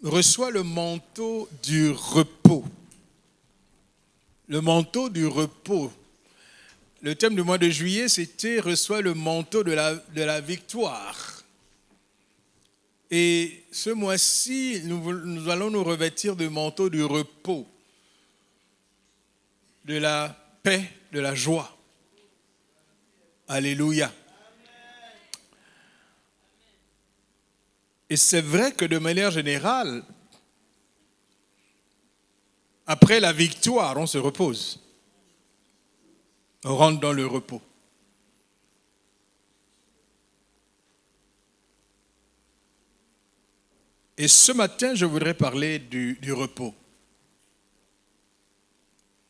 reçoit le manteau du repos. Le manteau du repos. Le thème du mois de juillet, c'était « Reçoit le manteau de la victoire ». Et ce mois-ci, nous allons nous revêtir du manteau du repos, de la paix, de la joie. Alléluia. Et c'est vrai que de manière générale, après la victoire, on se repose. On rentre dans le repos. Et ce matin, je voudrais parler du repos.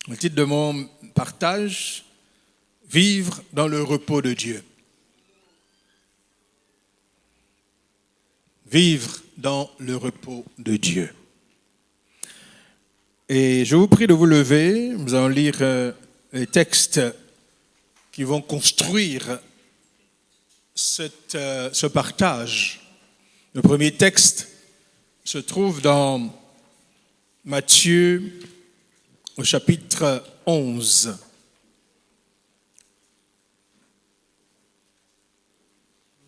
Le titre de mon partage, « Vivre dans le repos de Dieu ». Vivre dans le repos de Dieu. Et je vous prie de vous lever. Nous allons lire les textes qui vont construire ce partage. Le premier texte se trouve dans Matthieu au chapitre 11.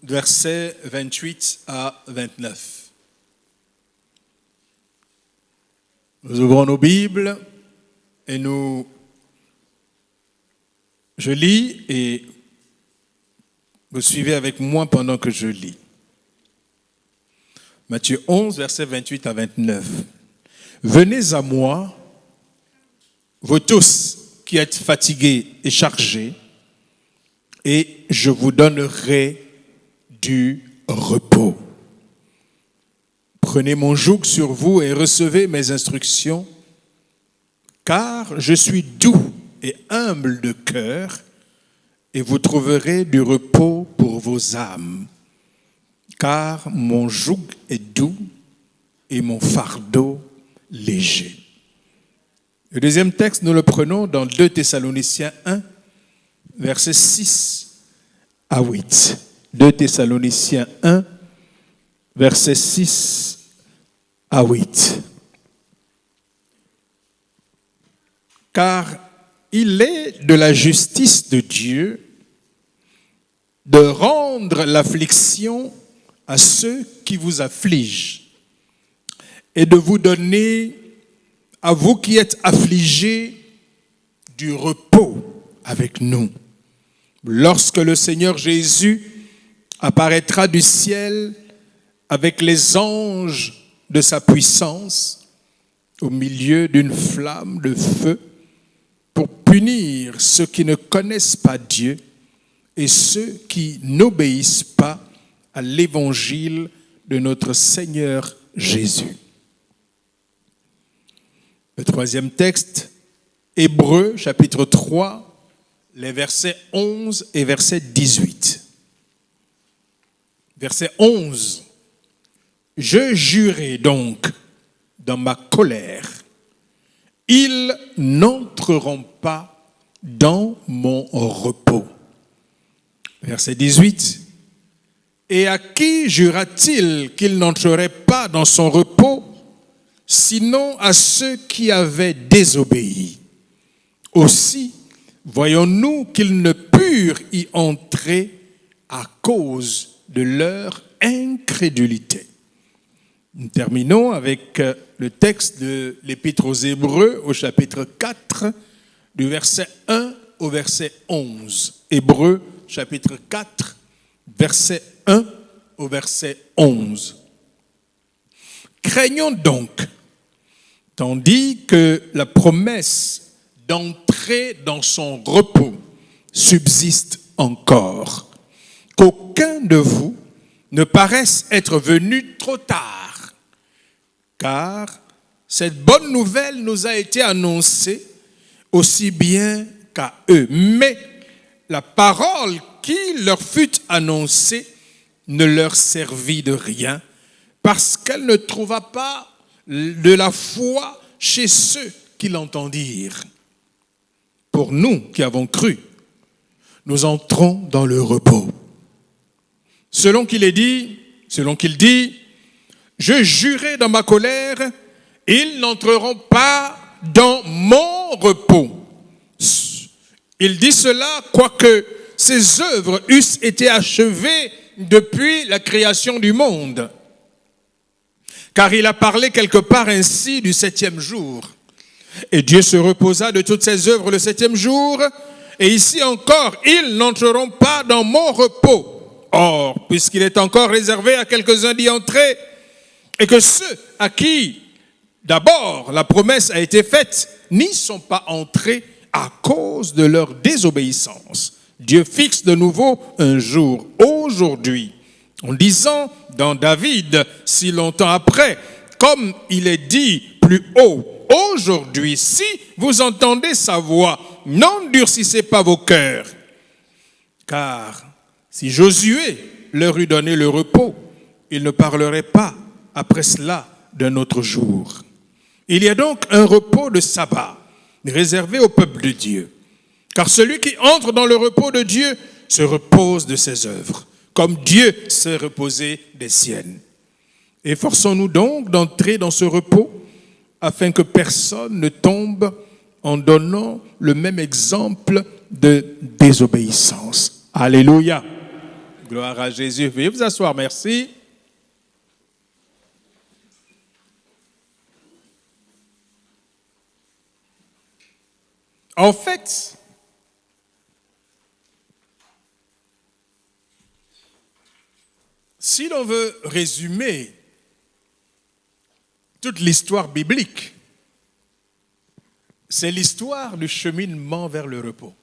Versets 28 à 29. Nous ouvrons nos Bibles et je lis et vous suivez avec moi pendant que je lis. Matthieu 11, versets 28 à 29. Venez à moi, vous tous qui êtes fatigués et chargés, et je vous donnerai du repos. Prenez mon joug sur vous et recevez mes instructions, car je suis doux et humble de cœur, et vous trouverez du repos pour vos âmes. Car mon joug est doux et mon fardeau léger. Le deuxième texte, nous le prenons dans 2 Thessaloniciens 1, versets 6 à 8. 2 Thessaloniciens 1, versets 6 à 8. Car il est de la justice de Dieu de rendre l'affliction à ceux qui vous affligent et de vous donner, à vous qui êtes affligés, du repos avec nous. Lorsque le Seigneur Jésus apparaîtra du ciel avec les anges de sa puissance au milieu d'une flamme de feu pour punir ceux qui ne connaissent pas Dieu et ceux qui n'obéissent pas à l'évangile de notre Seigneur Jésus. Le troisième texte, Hébreux chapitre 3, les versets 11 et verset 18. Verset 11. Je jurai donc dans ma colère, ils n'entreront pas dans mon repos. Verset 18. Et à qui jura-t-il qu'il n'entrerait pas dans son repos, sinon à ceux qui avaient désobéi? Aussi, voyons-nous qu'ils ne purent y entrer à cause de leur incrédulité. Nous terminons avec le texte de l'Épître aux Hébreux au chapitre 4, du verset 1 au verset 11. Hébreux chapitre 4, verset 1 au verset 11. Craignons donc, tandis que la promesse d'entrer dans son repos subsiste encore, qu'aucun de vous ne paraisse être venu trop tard, car cette bonne nouvelle nous a été annoncée aussi bien qu'à eux. Mais la parole qui leur fut annoncée ne leur servit de rien, parce qu'elle ne trouva pas de la foi chez ceux qui l'entendirent. Pour nous qui avons cru, nous entrons dans le repos. Selon qu'il dit, je jurai dans ma colère, ils n'entreront pas dans mon repos. Il dit cela, quoique ses œuvres eussent été achevées depuis la création du monde. Car il a parlé quelque part ainsi du 7e jour. Et Dieu se reposa de toutes ses œuvres le 7e jour. Et ici encore, ils n'entreront pas dans mon repos. Or, puisqu'il est encore réservé à quelques-uns d'y entrer, et que ceux à qui d'abord la promesse a été faite n'y sont pas entrés à cause de leur désobéissance, Dieu fixe de nouveau un jour, aujourd'hui, en disant dans David, si longtemps après, comme il est dit plus haut, aujourd'hui, si vous entendez sa voix, n'endurcissez pas vos cœurs. Car si Josué leur eût donné le repos, il ne parlerait pas après cela d'un autre jour. Il y a donc un repos de sabbat réservé au peuple de Dieu. Car celui qui entre dans le repos de Dieu se repose de ses œuvres, comme Dieu s'est reposé des siennes. Efforçons-nous donc d'entrer dans ce repos, afin que personne ne tombe en donnant le même exemple de désobéissance. Alléluia. Gloire à Jésus. Veuillez vous asseoir, merci. En fait, si l'on veut résumer toute l'histoire biblique, c'est l'histoire du cheminement vers le repos.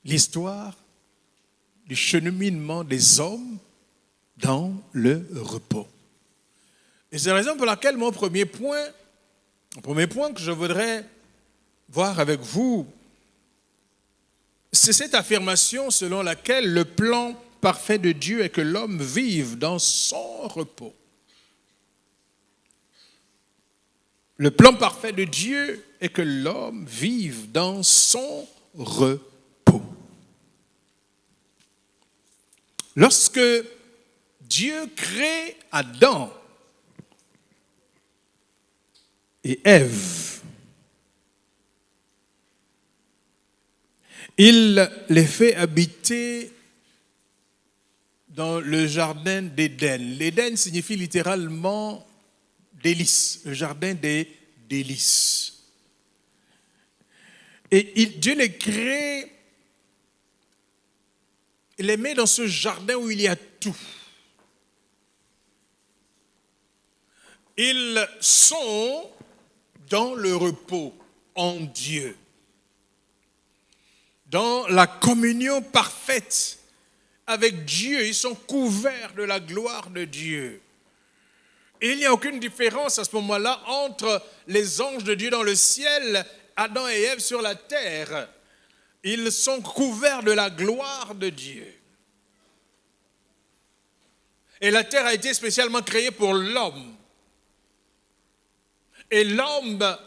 L'histoire du cheminement des hommes dans le repos. Et c'est la raison pour laquelle mon premier point que je voudrais voir avec vous, c'est cette affirmation selon laquelle le plan parfait de Dieu est que l'homme vive dans son repos. Le plan parfait de Dieu est que l'homme vive dans son repos. Lorsque Dieu crée Adam et Ève, il les fait habiter dans le jardin d'Éden. L'Éden signifie littéralement délices, le jardin des délices. Et Dieu les crée, il les met dans ce jardin où il y a tout. Ils sont dans le repos en Dieu, dans la communion parfaite avec Dieu. Ils sont couverts de la gloire de Dieu. Et il n'y a aucune différence à ce moment-là entre les anges de Dieu dans le ciel, Adam et Ève sur la terre. Ils sont couverts de la gloire de Dieu. Et la terre a été spécialement créée pour l'homme. Et l'homme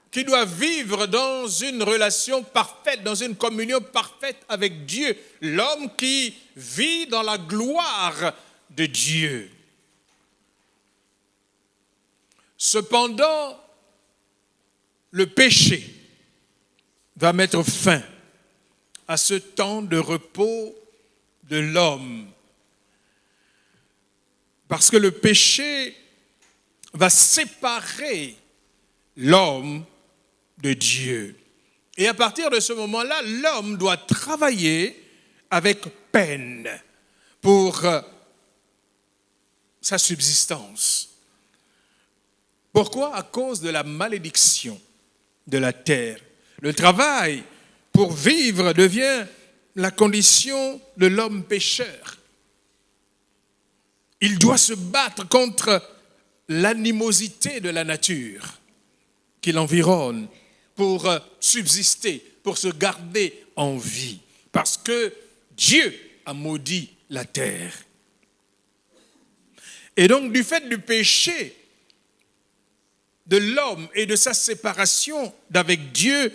qui doit vivre dans une relation parfaite, dans une communion parfaite avec Dieu. L'homme qui vit dans la gloire de Dieu. Cependant, le péché va mettre fin à ce temps de repos de l'homme. Parce que le péché va séparer l'homme de Dieu. Et à partir de ce moment-là, l'homme doit travailler avec peine pour sa subsistance. Pourquoi? À cause de la malédiction de la terre. Le travail pour vivre devient la condition de l'homme pécheur. Il doit se battre contre l'animosité de la nature qui l'environne pour subsister, pour se garder en vie. Parce que Dieu a maudit la terre. Et donc, du fait du péché de l'homme et de sa séparation d'avec Dieu,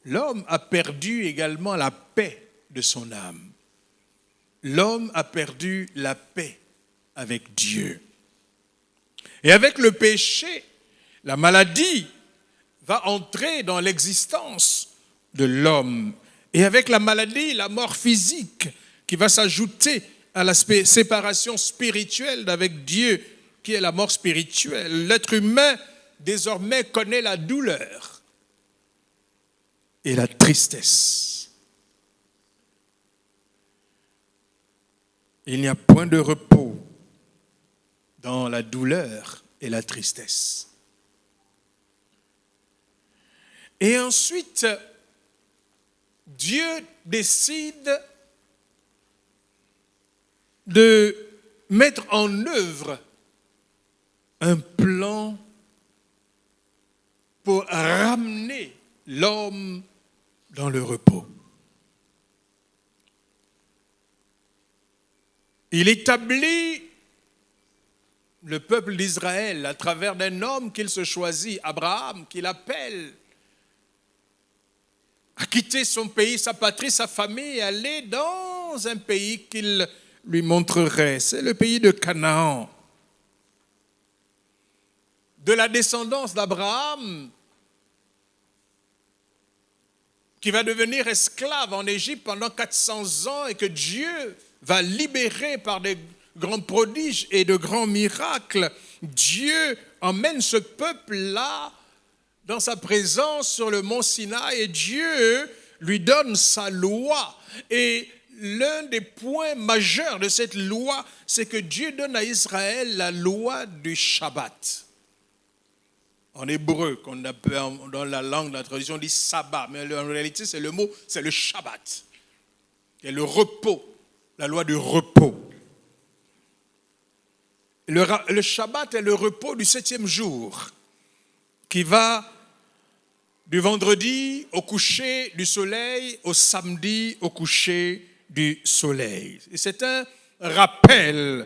l'homme a perdu également la paix de son âme. l'homme a perdu la paix avec Dieu. Et avec le péché, la maladie va entrer dans l'existence de l'homme. Et avec la maladie, la mort physique qui va s'ajouter à la séparation spirituelle d'avec Dieu, qui est la mort spirituelle. L'être humain, désormais, connaît la douleur et la tristesse. Il n'y a point de repos dans la douleur et la tristesse. Et ensuite, Dieu décide de mettre en œuvre un plan pour ramener l'homme dans le repos. Il établit le peuple d'Israël à travers d'un homme qu'il se choisit, Abraham, qu'il appelle à quitter son pays, sa patrie, sa famille et aller dans un pays qu'il lui montrerait. C'est le pays de Canaan. De la descendance d'Abraham, qui va devenir esclave en Égypte pendant 400 ans et que Dieu va libérer par des grands prodiges et de grands miracles. Dieu emmène ce peuple-là dans sa présence sur le mont Sinaï et Dieu lui donne sa loi. Et l'un des points majeurs de cette loi, c'est que Dieu donne à Israël la loi du Shabbat. En hébreu, qu'on appelle dans la langue de la tradition, on dit sabbat, mais en réalité c'est le mot, c'est le Shabbat, qui est le repos, la loi du repos. Le Shabbat est le repos du 7e jour, qui va du vendredi au coucher du soleil au samedi au coucher du soleil. Et c'est un rappel,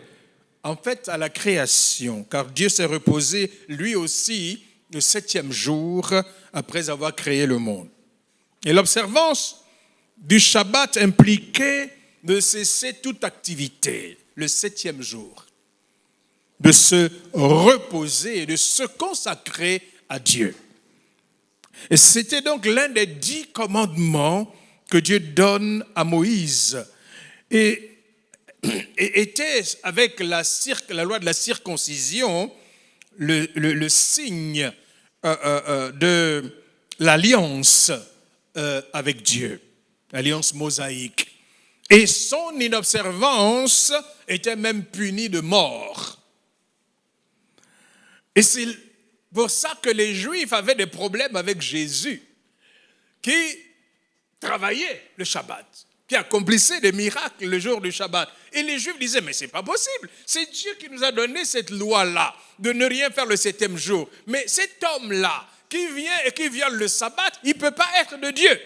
en fait, à la création, car Dieu s'est reposé lui aussi le 7e jour après avoir créé le monde. Et l'observance du Shabbat impliquait de cesser toute activité le 7e jour, de se reposer et de se consacrer à Dieu. Et c'était donc l'un des 10 commandements que Dieu donne à Moïse. Et était avec la loi de la circoncision le signe de l'alliance avec Dieu, l'alliance mosaïque. Et son inobservance était même punie de mort. Et c'est pour ça que les Juifs avaient des problèmes avec Jésus, qui travaillait le Shabbat, qui accomplissait des miracles le jour du Shabbat. Et les Juifs disaient, mais c'est pas possible, c'est Dieu qui nous a donné cette loi-là, de ne rien faire le 7e jour. Mais cet homme-là, qui vient et qui viole le sabbat, il ne peut pas être de Dieu.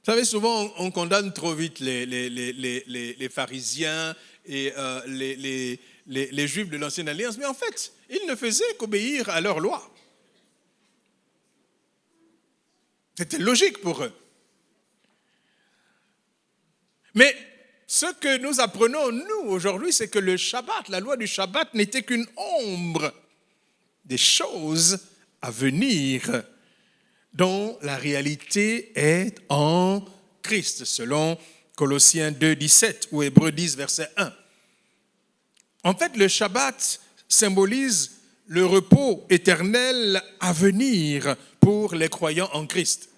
Vous savez, souvent on condamne trop vite les pharisiens et les Juifs de l'Ancienne Alliance, mais en fait, ils ne faisaient qu'obéir à leur loi. C'était logique pour eux. Mais ce que nous apprenons, nous, aujourd'hui, c'est que le Shabbat, la loi du Shabbat, n'était qu'une ombre des choses à venir, dont la réalité est en Christ, selon Colossiens 2, 17 ou Hébreux 10, verset 1. En fait, le Shabbat symbolise le repos éternel à venir pour les croyants en Christ.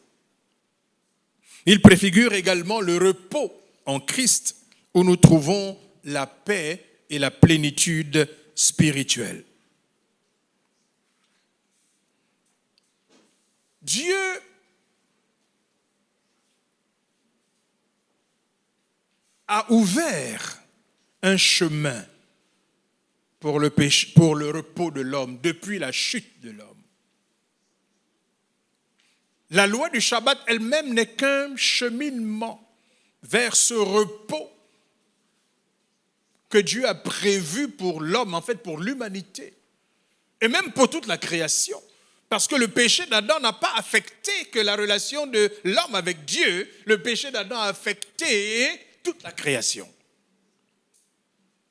Il préfigure également le repos en Christ où nous trouvons la paix et la plénitude spirituelle. Dieu a ouvert un chemin pour le repos de l'homme depuis la chute de l'homme. La loi du Shabbat elle-même n'est qu'un cheminement vers ce repos que Dieu a prévu pour l'homme, en fait pour l'humanité, et même pour toute la création. Parce que le péché d'Adam n'a pas affecté que la relation de l'homme avec Dieu, le péché d'Adam a affecté toute la création.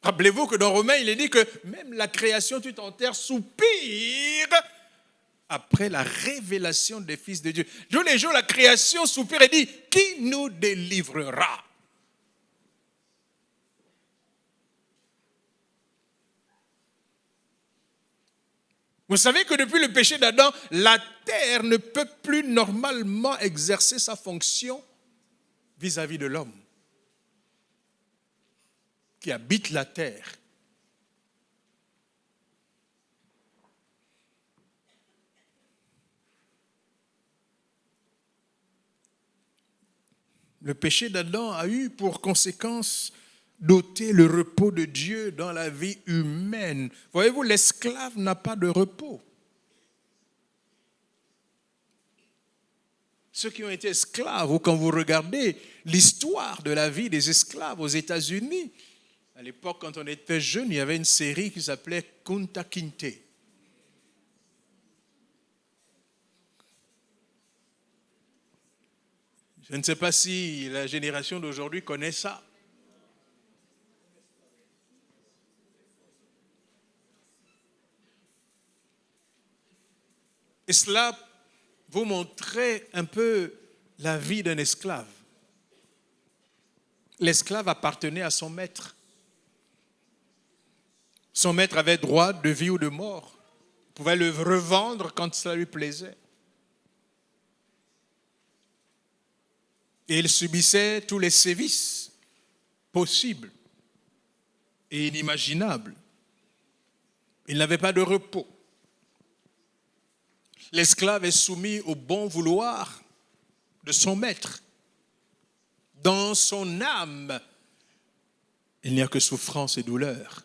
Rappelez-vous que dans Romains, il est dit que même la création toute entière soupire après la révélation des fils de Dieu. Tous les jours, la création soupire et dit, qui nous délivrera? Vous savez que depuis le péché d'Adam, la terre ne peut plus normalement exercer sa fonction vis-à-vis de l'homme qui habite la terre. Le péché d'Adam a eu pour conséquence d'ôter le repos de Dieu dans la vie humaine. Voyez-vous, l'esclave n'a pas de repos. Ceux qui ont été esclaves, ou quand vous regardez l'histoire de la vie des esclaves aux États-Unis, à l'époque, quand on était jeune, il y avait une série qui s'appelait Kunta Kinte. Je ne sais pas si la génération d'aujourd'hui connaît ça. Et cela vous montrait un peu la vie d'un esclave. L'esclave appartenait à son maître. Son maître avait droit de vie ou de mort. Il pouvait le revendre quand cela lui plaisait. Et il subissait tous les sévices possibles et inimaginables. Il n'avait pas de repos. L'esclave est soumis au bon vouloir de son maître. Dans son âme, il n'y a que souffrance et douleur.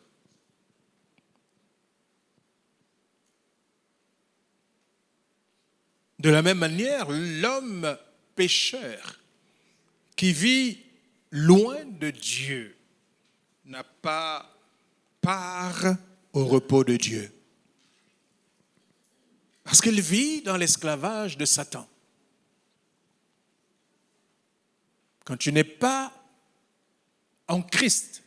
De la même manière, l'homme pécheur qui vit loin de Dieu n'a pas part au repos de Dieu. Parce qu'il vit dans l'esclavage de Satan. Quand tu n'es pas en Christ,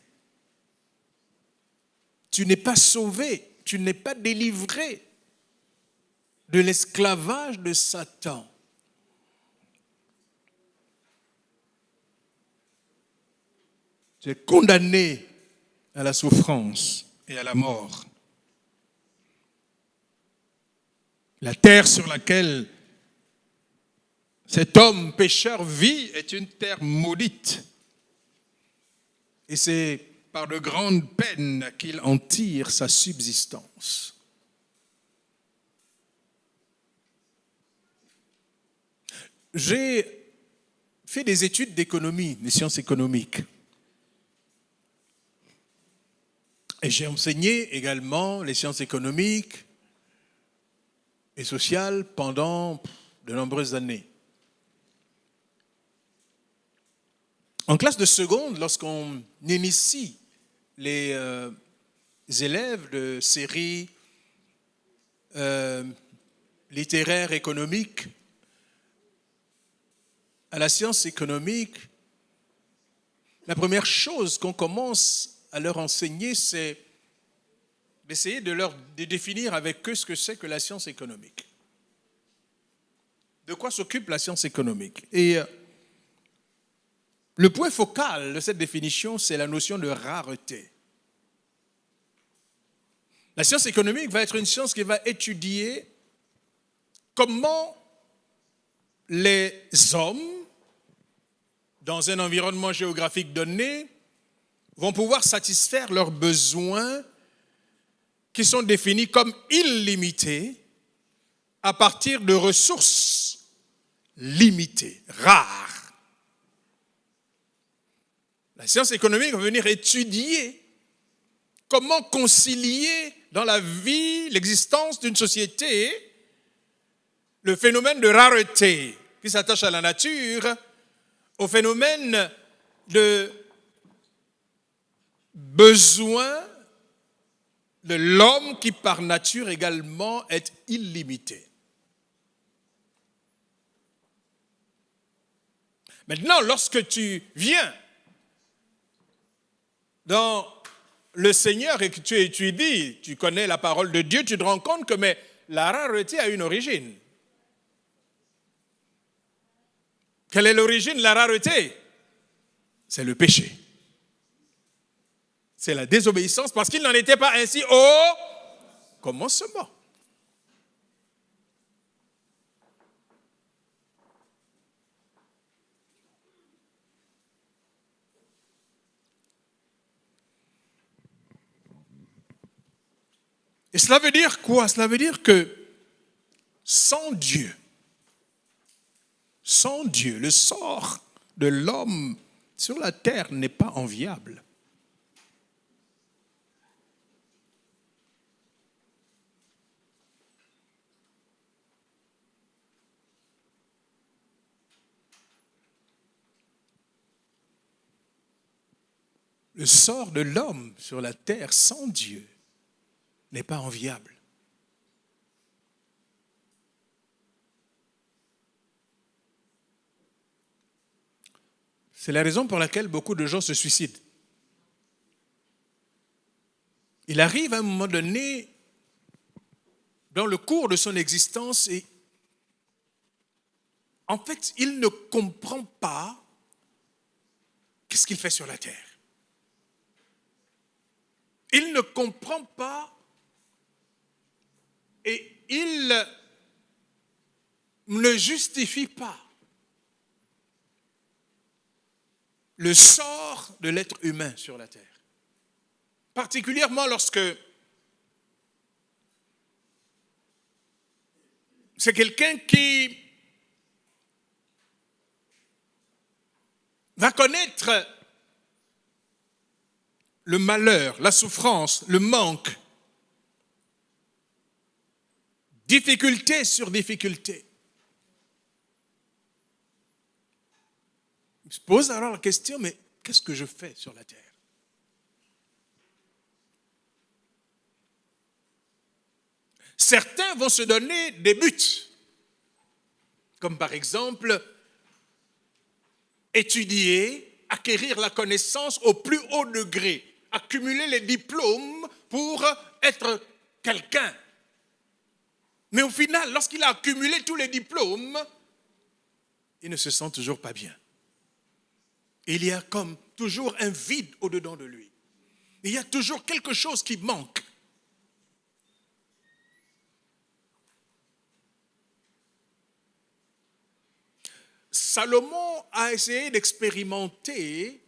tu n'es pas sauvé, tu n'es pas délivré de l'esclavage de Satan. Tu es condamné à la souffrance et à la mort. La terre sur laquelle cet homme pécheur vit est une terre maudite. Et c'est par de grandes peines qu'il en tire sa subsistance. J'ai fait des études d'économie, des sciences économiques. Et j'ai enseigné également les sciences économiques et sociales pendant de nombreuses années. En classe de seconde, lorsqu'on initie les élèves de séries littéraires économiques à la science économique, la première chose qu'on commence à leur enseigner, c'est d'essayer de définir avec eux ce que c'est que la science économique. De quoi s'occupe la science économique? Et le point focal de cette définition, c'est la notion de rareté. La science économique va être une science qui va étudier comment les hommes, dans un environnement géographique donné, vont pouvoir satisfaire leurs besoins qui sont définis comme illimités à partir de ressources limitées, rares. La science économique va venir étudier comment concilier dans la vie, l'existence d'une société, le phénomène de rareté qui s'attache à la nature, au phénomène de besoin de l'homme qui par nature également est illimité. Maintenant, lorsque tu viens dans le Seigneur et que tu étudies, tu connais la parole de Dieu, tu te rends compte que mais la rareté a une origine. Quelle est l'origine de la rareté? C'est le péché. C'est la désobéissance parce qu'il n'en était pas ainsi au commencement. Et cela veut dire quoi? Cela veut dire que sans Dieu, le sort de l'homme sur la terre n'est pas enviable. Le sort de l'homme sur la terre sans Dieu n'est pas enviable. C'est la raison pour laquelle beaucoup de gens se suicident. Il arrive à un moment donné, dans le cours de son existence, et en fait, il ne comprend pas qu'est-ce qu'il fait sur la terre. Il ne comprend pas et il ne justifie pas le sort de l'être humain sur la terre. Particulièrement lorsque c'est quelqu'un qui va connaître le malheur, la souffrance, le manque, difficulté sur difficulté. Il se pose alors la question, mais qu'est-ce que je fais sur la terre? Certains vont se donner des buts, comme par exemple étudier, acquérir la connaissance au plus haut degré, accumuler les diplômes pour être quelqu'un. Mais au final, lorsqu'il a accumulé tous les diplômes, il ne se sent toujours pas bien. Il y a comme toujours un vide au-dedans de lui. Il y a toujours quelque chose qui manque. Salomon a essayé d'expérimenter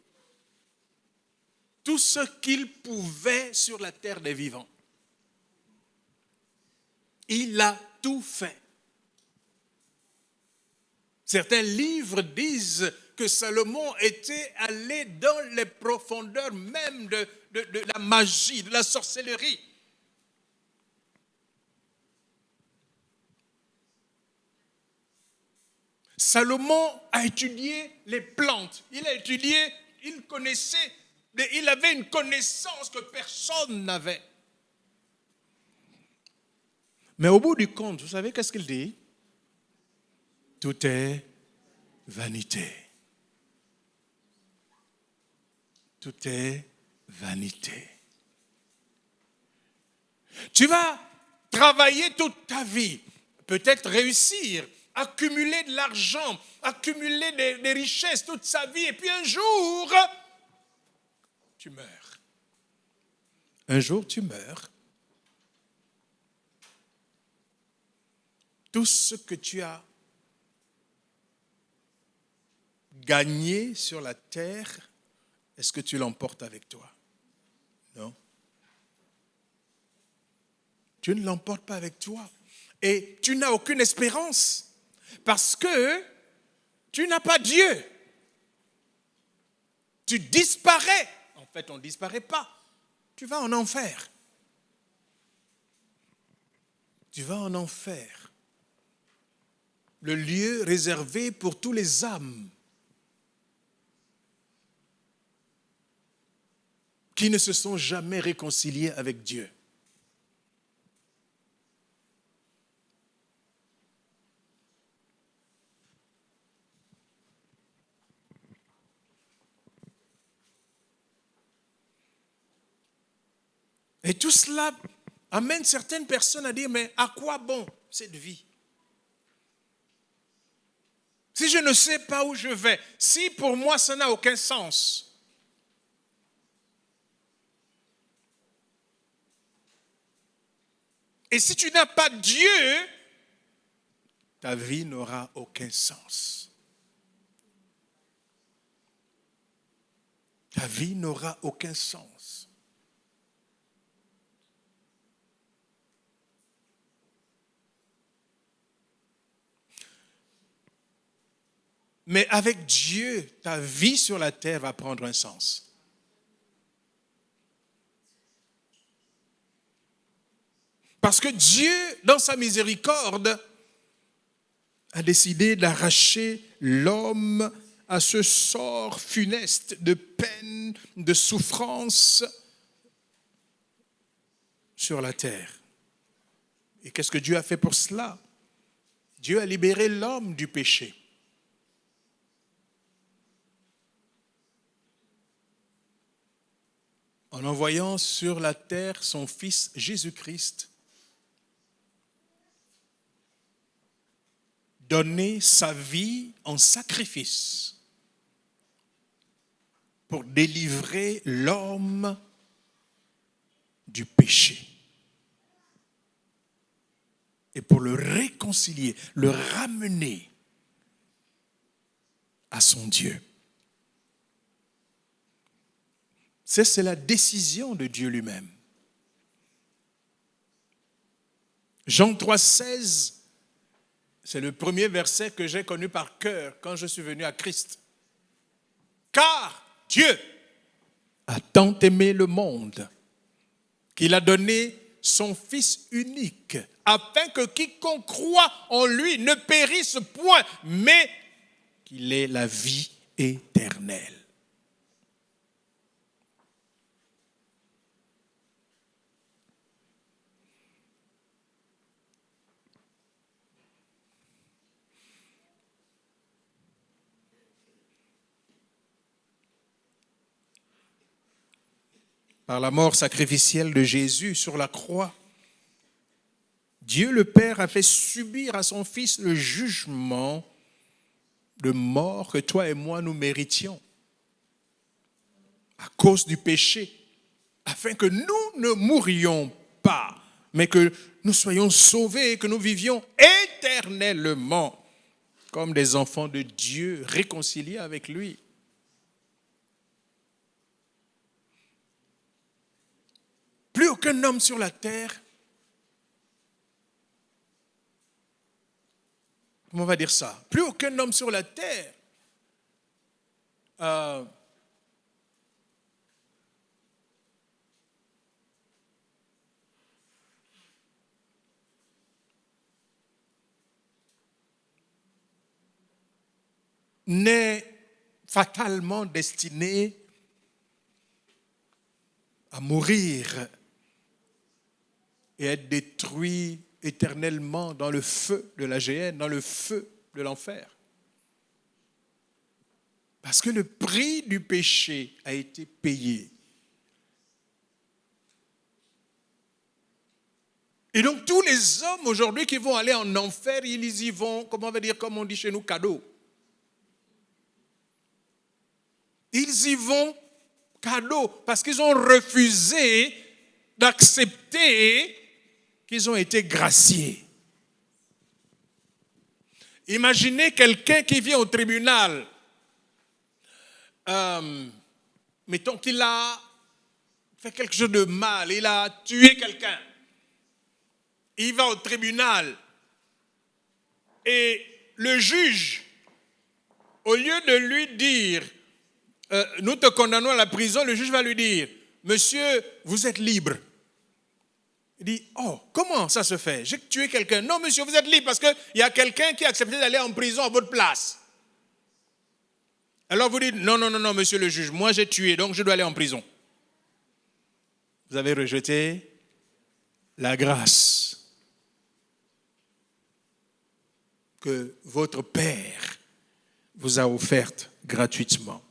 tout ce qu'il pouvait sur la terre des vivants. Il a tout fait. Certains livres disent que Salomon était allé dans les profondeurs même de la magie, de la sorcellerie. Salomon a étudié les plantes. Il connaissait, il avait une connaissance que personne n'avait. Mais au bout du compte, vous savez qu'est-ce qu'il dit? Tout est vanité. Tout est vanité. Tu vas travailler toute ta vie, peut-être réussir, accumuler de l'argent, accumuler des richesses toute sa vie, et puis un jour, tu meurs. Un jour, tu meurs. Tout ce que tu as gagné sur la terre, est-ce que tu l'emportes avec toi? Non. Tu ne l'emportes pas avec toi. Et tu n'as aucune espérance parce que tu n'as pas Dieu. Tu disparais. En fait, on ne disparaît pas. Tu vas en enfer. Tu vas en enfer. Le lieu réservé pour tous les âmes qui ne se sont jamais réconciliés avec Dieu. Et tout cela amène certaines personnes à dire, mais à quoi bon cette vie? Si je ne sais pas où je vais, si pour moi ça n'a aucun sens. Et si tu n'as pas Dieu, ta vie n'aura aucun sens. Ta vie n'aura aucun sens. Mais avec Dieu, ta vie sur la terre va prendre un sens. Parce que Dieu, dans sa miséricorde, a décidé d'arracher l'homme à ce sort funeste de peine, de souffrance sur la terre. Et qu'est-ce que Dieu a fait pour cela? Dieu a libéré l'homme du péché. En envoyant sur la terre son Fils Jésus-Christ, donner sa vie en sacrifice pour délivrer l'homme du péché et pour le réconcilier, le ramener à son Dieu. C'est la décision de Dieu lui-même. Jean 3,16, c'est le premier verset que j'ai connu par cœur quand je suis venu à Christ. Car Dieu a tant aimé le monde qu'il a donné son Fils unique, afin que quiconque croit en lui ne périsse point, mais qu'il ait la vie éternelle. Par la mort sacrificielle de Jésus sur la croix, Dieu le Père a fait subir à son Fils le jugement de mort que toi et moi nous méritions à cause du péché, afin que nous ne mourions pas, mais que nous soyons sauvés et que nous vivions éternellement comme des enfants de Dieu réconciliés avec lui. Plus aucun homme sur la terre, comment on va dire ça? Plus aucun homme sur la terre n'est fatalement destiné à mourir et être détruit éternellement dans le feu de la géhenne, dans le feu de l'enfer. Parce que le prix du péché a été payé. Et donc tous les hommes aujourd'hui qui vont aller en enfer, ils y vont, comment on va dire, comme on dit chez nous, cadeau. Ils y vont cadeau parce qu'ils ont refusé d'accepter qu'ils ont été graciés. Imaginez quelqu'un qui vient au tribunal, mettons qu'il a fait quelque chose de mal, il a tué quelqu'un. Il va au tribunal et le juge, au lieu de lui dire nous te condamnons à la prison, le juge va lui dire, monsieur, vous êtes libre. Il dit, oh, comment ça se fait? J'ai tué quelqu'un. Non, monsieur, vous êtes libre parce qu'il y a quelqu'un qui a accepté d'aller en prison à votre place. Alors vous dites, non, monsieur le juge, moi j'ai tué, donc je dois aller en prison. Vous avez rejeté la grâce que votre Père vous a offerte gratuitement.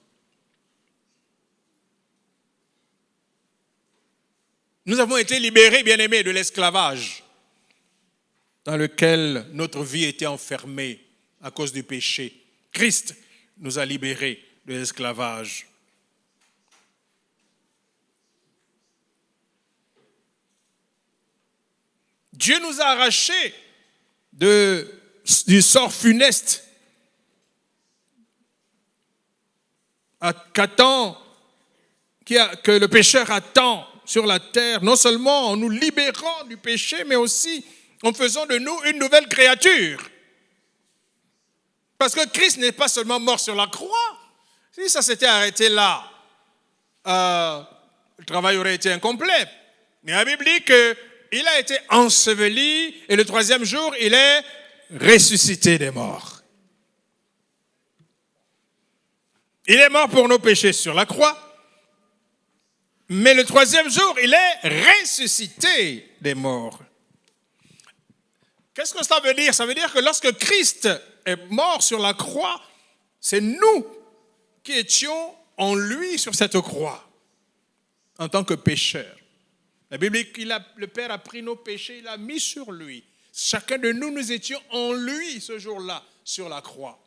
Nous avons été libérés, bien-aimés, de l'esclavage dans lequel notre vie était enfermée à cause du péché. Christ nous a libérés de l'esclavage. Dieu nous a arrachés du sort funeste que le pécheur attend sur la terre, non seulement en nous libérant du péché, mais aussi en faisant de nous une nouvelle créature. Parce que Christ n'est pas seulement mort sur la croix. Si ça s'était arrêté là, le travail aurait été incomplet. Mais la Bible dit qu'il a été enseveli et le troisième jour, il est ressuscité des morts. Il est mort pour nos péchés sur la croix. Mais le troisième jour, il est ressuscité des morts. Qu'est-ce que ça veut dire? Ça veut dire que lorsque Christ est mort sur la croix, c'est nous qui étions en lui sur cette croix, en tant que pécheurs. La Bible dit que le Père a pris nos péchés, il a mis sur lui. Chacun de nous, nous étions en lui ce jour-là, sur la croix.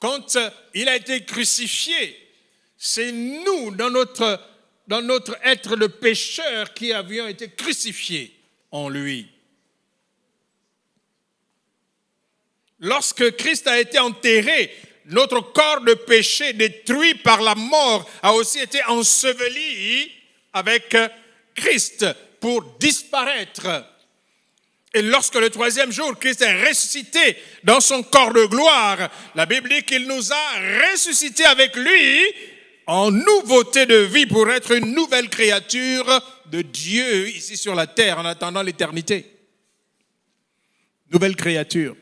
Quand il a été crucifié, c'est nous, dans notre être de pécheurs, qui avions été crucifiés en lui. Lorsque Christ a été enterré, notre corps de péché détruit par la mort a aussi été enseveli avec Christ pour disparaître. Et lorsque le troisième jour, Christ est ressuscité dans son corps de gloire, la Bible dit qu'il nous a ressuscités avec lui en nouveauté de vie pour être une nouvelle créature de Dieu ici sur la terre en attendant l'éternité. Nouvelle créature.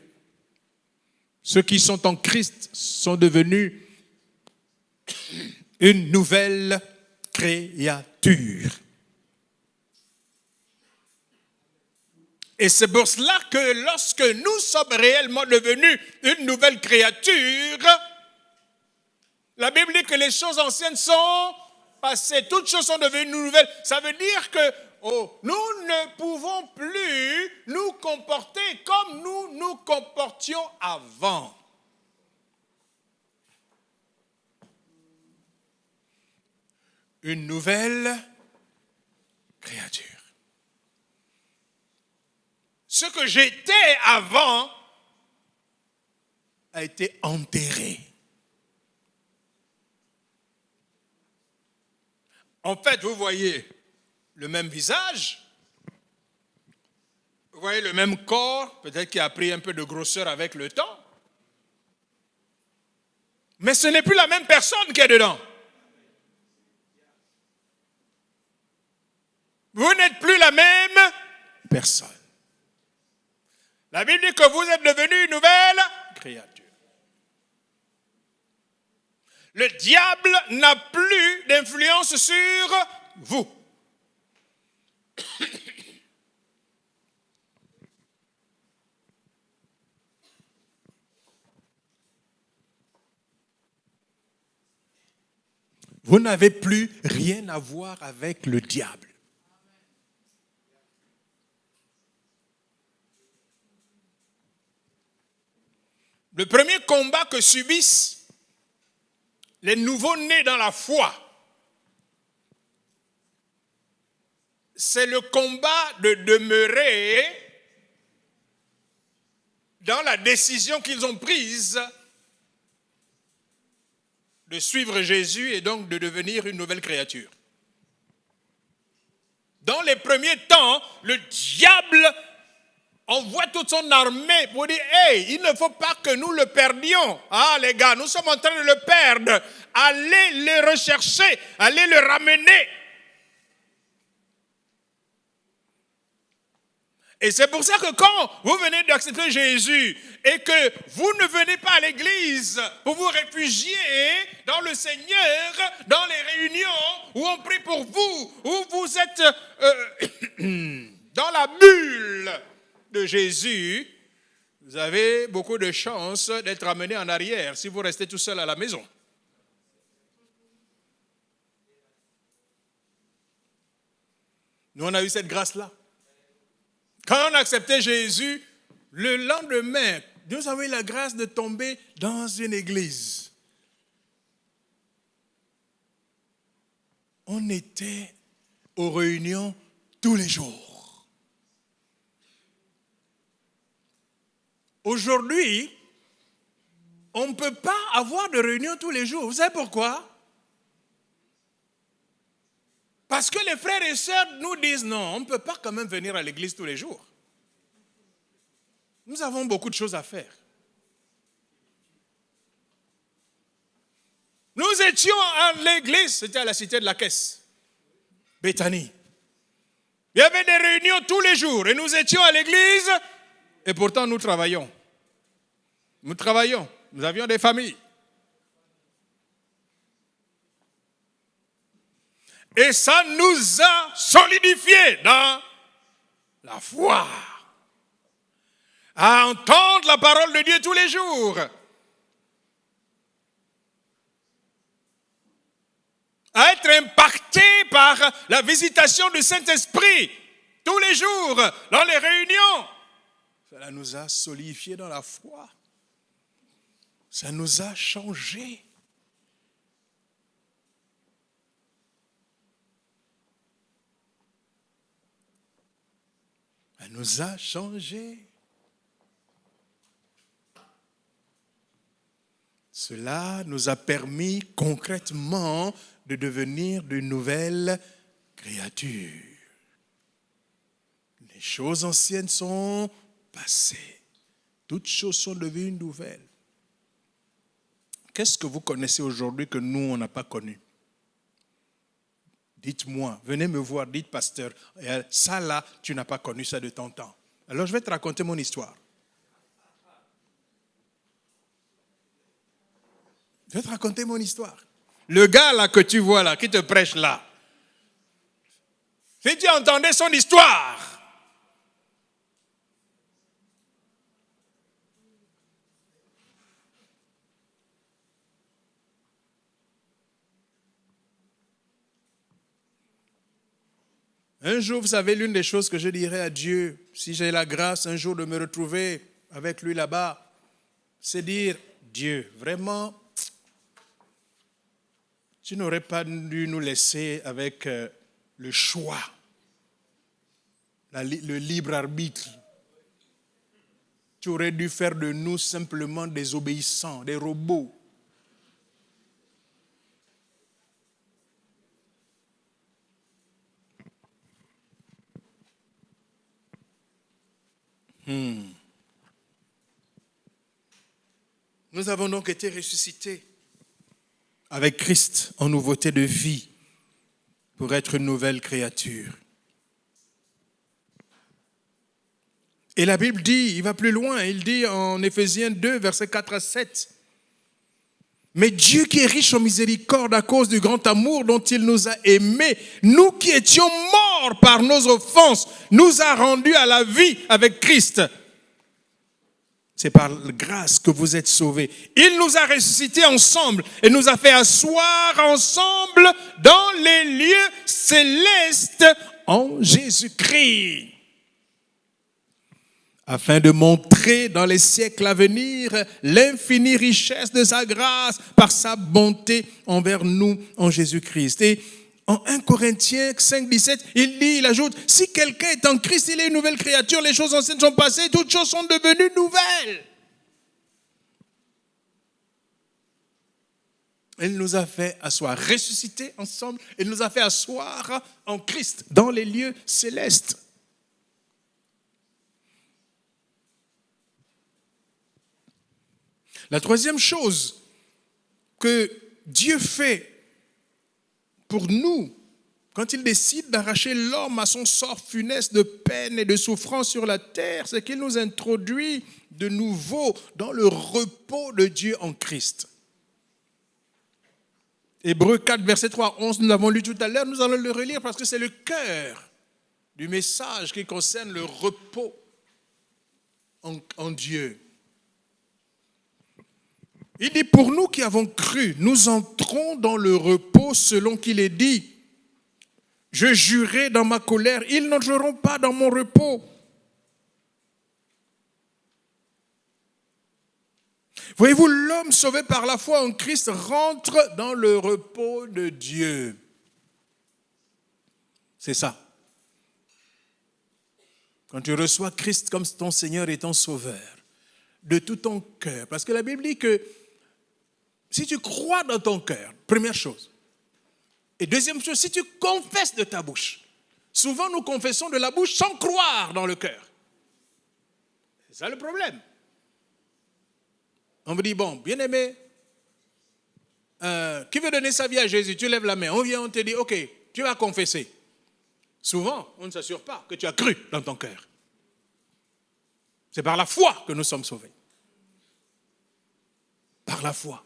Ceux qui sont en Christ sont devenus une nouvelle créature. Et c'est pour cela que lorsque nous sommes réellement devenus une nouvelle créature, la Bible dit que les choses anciennes sont passées, toutes choses sont devenues nouvelles. Ça veut dire que nous ne pouvons plus nous comporter comme nous nous comportions avant. Une nouvelle créature. Ce que j'étais avant a été enterré. En fait, vous voyez le même visage, vous voyez le même corps, peut-être qui a pris un peu de grosseur avec le temps, mais ce n'est plus la même personne qui est dedans. Vous n'êtes plus la même personne. La Bible dit que vous êtes devenu une nouvelle créature. Le diable n'a plus d'influence sur vous. Vous n'avez plus rien à voir avec le diable. Le premier combat que subissent les nouveaux-nés dans la foi, c'est le combat de demeurer dans la décision qu'ils ont prise de suivre Jésus et donc de devenir une nouvelle créature. Dans les premiers temps, le diable envoie toute son armée pour dire « Hey, il ne faut pas que nous le perdions. Ah les gars, nous sommes en train de le perdre. Allez le rechercher, allez le ramener. » Et c'est pour ça que quand vous venez d'accepter Jésus et que vous ne venez pas à l'église pour vous réfugier dans le Seigneur, dans les réunions où on prie pour vous, où vous êtes dans la bulle de Jésus, vous avez beaucoup de chances d'être amené en arrière si vous restez tout seul à la maison. Nous, on a eu cette grâce-là. Quand on a accepté Jésus, le lendemain, nous avons eu la grâce de tomber dans une église. On était aux réunions tous les jours. Aujourd'hui, on ne peut pas avoir de réunions tous les jours. Vous savez pourquoi? Parce que les frères et sœurs nous disent non, on ne peut pas quand même venir à l'église tous les jours. Nous avons beaucoup de choses à faire. Nous étions à l'église, c'était à la cité de la Caisse, Béthanie. Il y avait des réunions tous les jours et nous étions à l'église et pourtant nous travaillions. Nous travaillions, nous avions des familles. Et ça nous a solidifiés dans la foi. À entendre la parole de Dieu tous les jours. À être impacté par la visitation du Saint-Esprit tous les jours dans les réunions. Cela nous a solidifiés dans la foi. Ça nous a changés. Ça nous a changés. Cela nous a permis concrètement de devenir de nouvelles créatures. Les choses anciennes sont passées. Toutes choses sont devenues nouvelles. Qu'est-ce que vous connaissez aujourd'hui que nous, on n'a pas connu? Dites-moi, venez me voir, dites pasteur, ça là, tu n'as pas connu ça de ton temps. Alors je vais te raconter mon histoire. Je vais te raconter mon histoire. Le gars là que tu vois là, qui te prêche là, si tu entendais son histoire, un jour, vous savez, l'une des choses que je dirais à Dieu, si j'ai la grâce un jour de me retrouver avec lui là-bas, c'est dire, Dieu, vraiment, tu n'aurais pas dû nous laisser avec le choix, le libre arbitre. Tu aurais dû faire de nous simplement des obéissants, des robots. Nous avons donc été ressuscités avec Christ en nouveauté de vie pour être une nouvelle créature. Et la Bible dit, il va plus loin, il dit en Éphésiens 2, versets 4 à 7, « Mais Dieu qui est riche en miséricorde à cause du grand amour dont il nous a aimés, nous qui étions morts par nos offenses, nous a rendus à la vie avec Christ. » C'est par grâce que vous êtes sauvés. Il nous a ressuscités ensemble et nous a fait asseoir ensemble dans les lieux célestes en Jésus-Christ, afin de montrer dans les siècles à venir l'infinie richesse de sa grâce par sa bonté envers nous en Jésus-Christ. Et en 1 Corinthiens 5, 17, il ajoute, si quelqu'un est en Christ, il est une nouvelle créature, les choses anciennes sont passées, toutes choses sont devenues nouvelles. Il nous a fait asseoir, ressusciter ensemble, il nous a fait asseoir en Christ, dans les lieux célestes. La troisième chose que Dieu fait pour nous, quand il décide d'arracher l'homme à son sort funeste de peine et de souffrance sur la terre, c'est qu'il nous introduit de nouveau dans le repos de Dieu en Christ. Hébreux 4, verset 3 à 11, nous l'avons lu tout à l'heure, nous allons le relire parce que c'est le cœur du message qui concerne le repos en Dieu. Il dit, pour nous qui avons cru, nous entrons dans le repos selon qu'il est dit. Je jurai dans ma colère, ils n'entreront pas dans mon repos. Voyez-vous, l'homme sauvé par la foi en Christ rentre dans le repos de Dieu. C'est ça. Quand tu reçois Christ comme ton Seigneur et ton Sauveur, de tout ton cœur, parce que la Bible dit que si tu crois dans ton cœur, première chose, et deuxième chose, si tu confesses de ta bouche, souvent nous confessons de la bouche sans croire dans le cœur. C'est ça le problème. On me dit, bon, bien-aimé, qui veut donner sa vie à Jésus? Tu lèves la main. On vient, on te dit, ok, tu vas confesser. Souvent, on ne s'assure pas que tu as cru dans ton cœur. C'est par la foi que nous sommes sauvés. Par la foi.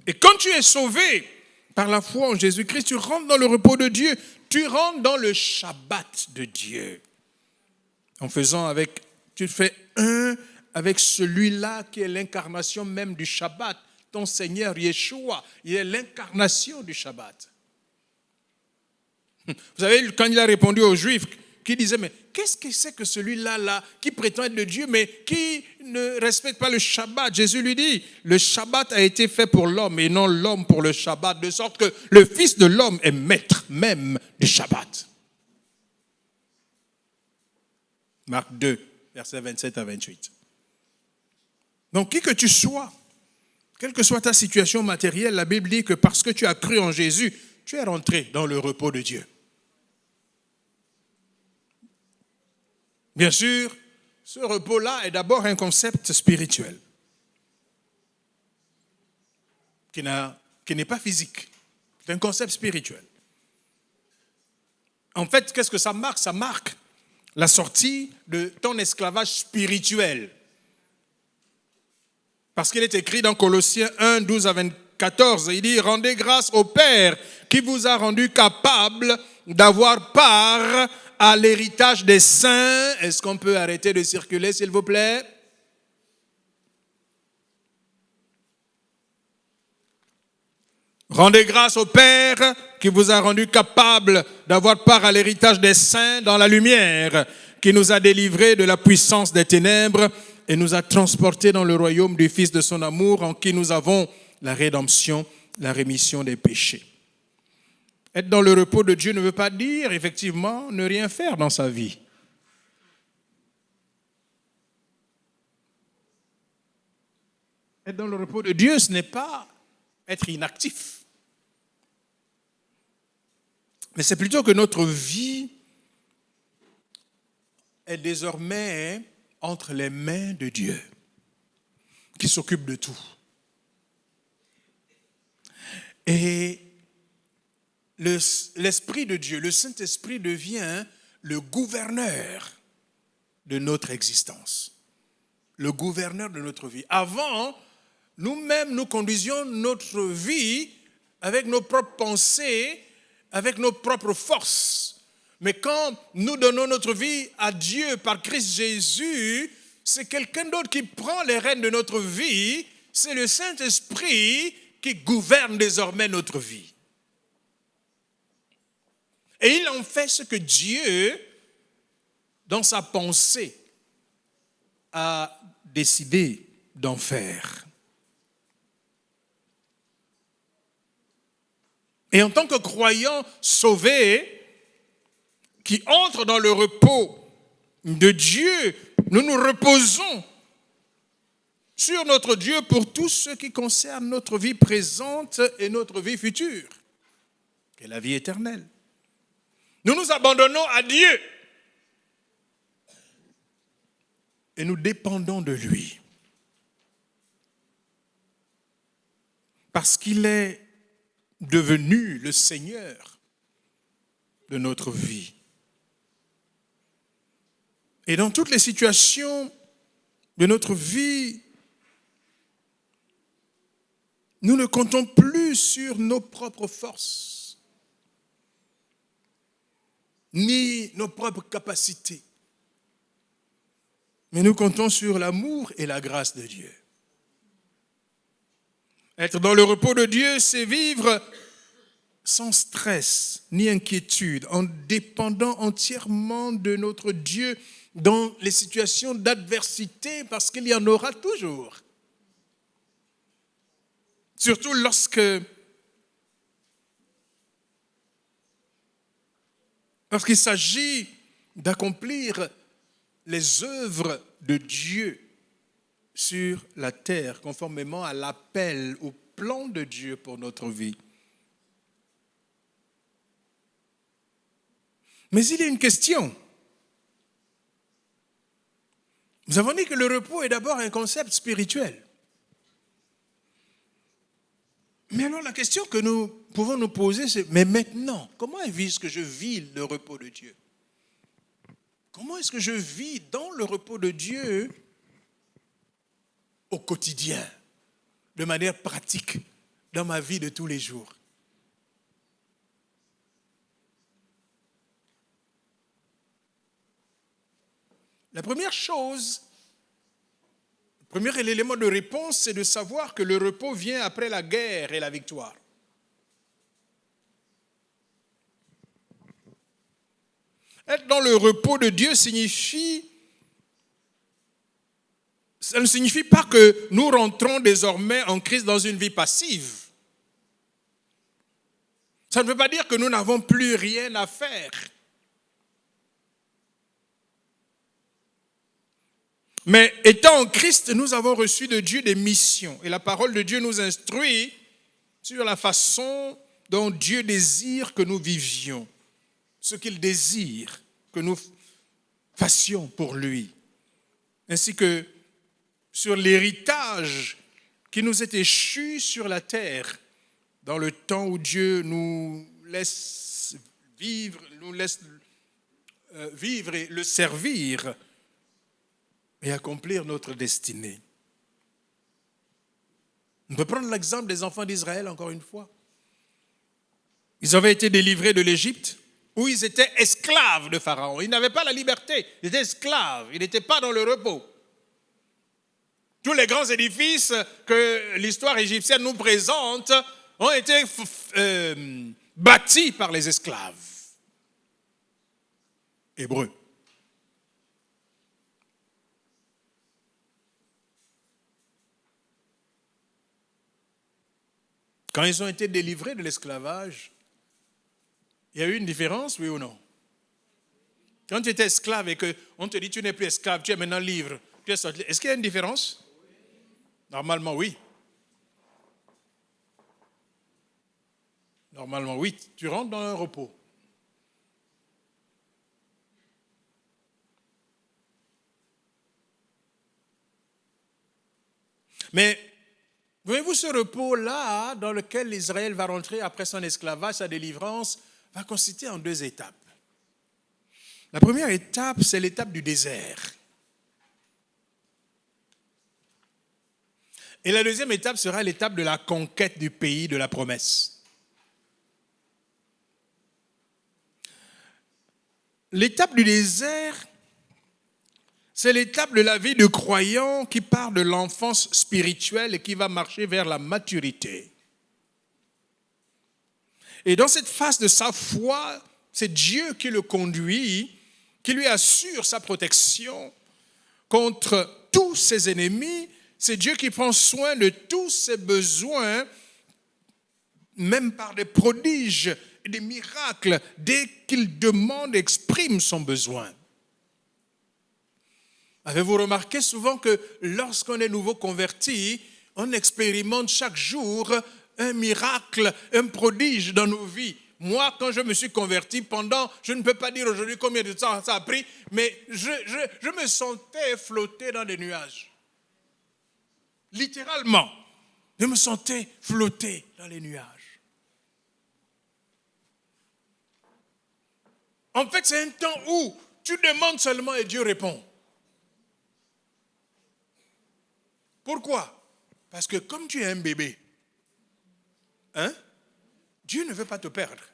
Et quand tu es sauvé par la foi en Jésus-Christ, tu rentres dans le repos de Dieu. Tu rentres dans le Shabbat de Dieu. En faisant avec, tu fais un avec celui-là qui est l'incarnation même du Shabbat. Ton Seigneur Yeshua, il est l'incarnation du Shabbat. Vous savez, quand il a répondu aux Juifs, qui disaient, mais qu'est-ce que c'est que celui-là, qui prétend être de Dieu, mais qui ne respecte pas le Shabbat? Jésus lui dit, le Shabbat a été fait pour l'homme et non l'homme pour le Shabbat, de sorte que le Fils de l'homme est maître même du Shabbat. Marc 2, versets 27 à 28. Donc, qui que tu sois, quelle que soit ta situation matérielle, la Bible dit que parce que tu as cru en Jésus, tu es rentré dans le repos de Dieu. Bien sûr, ce repos-là est d'abord un concept spirituel qui n'est pas physique. C'est un concept spirituel. En fait, qu'est-ce que ça marque? Ça marque la sortie de ton esclavage spirituel. Parce qu'il est écrit dans Colossiens 1, 12 à 14, il dit « Rendez grâce au Père qui vous a rendu capable d'avoir part à l'héritage des saints. » Est-ce qu'on peut arrêter de circuler, s'il vous plaît? Rendez grâce au Père qui vous a rendu capable d'avoir part à l'héritage des saints dans la lumière, qui nous a délivrés de la puissance des ténèbres et nous a transportés dans le royaume du Fils de son amour, en qui nous avons la rédemption, la rémission des péchés. Être dans le repos de Dieu ne veut pas dire, effectivement, ne rien faire dans sa vie. Être dans le repos de Dieu, ce n'est pas être inactif. Mais c'est plutôt que notre vie est désormais entre les mains de Dieu, qui s'occupe de tout. Et l'Esprit de Dieu, le Saint-Esprit devient le gouverneur de notre existence, le gouverneur de notre vie. Avant, nous-mêmes, nous conduisions notre vie avec nos propres pensées, avec nos propres forces. Mais quand nous donnons notre vie à Dieu par Christ Jésus, c'est quelqu'un d'autre qui prend les rênes de notre vie, c'est le Saint-Esprit qui gouverne désormais notre vie. Et il en fait ce que Dieu, dans sa pensée, a décidé d'en faire. Et en tant que croyants sauvés, qui entrent dans le repos de Dieu, nous nous reposons sur notre Dieu pour tout ce qui concerne notre vie présente et notre vie future, qui est la vie éternelle. Nous nous abandonnons à Dieu et nous dépendons de lui. Parce qu'il est devenu le Seigneur de notre vie. Et dans toutes les situations de notre vie, nous ne comptons plus sur nos propres forces, ni nos propres capacités, mais nous comptons sur l'amour et la grâce de Dieu. Être dans le repos de Dieu, c'est vivre sans stress ni inquiétude, en dépendant entièrement de notre Dieu dans les situations d'adversité, parce qu'il y en aura toujours. Surtout lorsqu'il s'agit d'accomplir les œuvres de Dieu sur la terre, conformément à l'appel, au plan de Dieu pour notre vie. Mais il y a une question. Nous avons dit que le repos est d'abord un concept spirituel. Mais alors la question que nous pouvons nous poser, c'est, mais maintenant, comment est-ce que je vis le repos de Dieu? Comment est-ce que je vis dans le repos de Dieu au quotidien, de manière pratique, dans ma vie de tous les jours? La première chose, le premier élément de réponse, c'est de savoir que le repos vient après la guerre et la victoire. Être dans le repos de Dieu ça ne signifie pas que nous rentrons désormais en Christ dans une vie passive. Ça ne veut pas dire que nous n'avons plus rien à faire. Mais étant en Christ, nous avons reçu de Dieu des missions. Et la parole de Dieu nous instruit sur la façon dont Dieu désire que nous vivions. Ce qu'il désire que nous fassions pour lui. Ainsi que sur l'héritage qui nous est échu sur la terre, dans le temps où Dieu nous laisse vivre, vivre et le servir et accomplir notre destinée. On peut prendre l'exemple des enfants d'Israël encore une fois. Ils avaient été délivrés de l'Égypte où ils étaient esclaves de Pharaon. Ils n'avaient pas la liberté, ils étaient esclaves, ils n'étaient pas dans le repos. Tous les grands édifices que l'histoire égyptienne nous présente ont été bâtis par les esclaves hébreux. Quand ils ont été délivrés de l'esclavage, il y a eu une différence, oui ou non? Quand tu étais esclave et qu'on te dit tu n'es plus esclave, tu es maintenant libre, tu es sorti. Est-ce qu'il y a une différence? Normalement, oui. Normalement, oui. Tu rentres dans un repos. Mais voyez-vous, ce repos-là, dans lequel Israël va rentrer après son esclavage, sa délivrance, va consister en deux étapes. La première étape, c'est l'étape du désert. Et la deuxième étape sera l'étape de la conquête du pays de la promesse. L'étape du désert, c'est l'étape de la vie de croyant qui part de l'enfance spirituelle et qui va marcher vers la maturité. Et dans cette phase de sa foi, c'est Dieu qui le conduit, qui lui assure sa protection contre tous ses ennemis. C'est Dieu qui prend soin de tous ses besoins, même par des prodiges et des miracles, dès qu'il demande, exprime son besoin. Avez-vous remarqué souvent que lorsqu'on est nouveau converti, on expérimente chaque jour un miracle, un prodige dans nos vies? Moi, quand je me suis converti, je ne peux pas dire aujourd'hui combien de temps ça a pris, mais je me sentais flotter dans des nuages. Littéralement, je me sentais flotter dans les nuages. En fait, c'est un temps où tu demandes seulement et Dieu répond. Pourquoi? Parce que comme tu es un bébé, Dieu ne veut pas te perdre.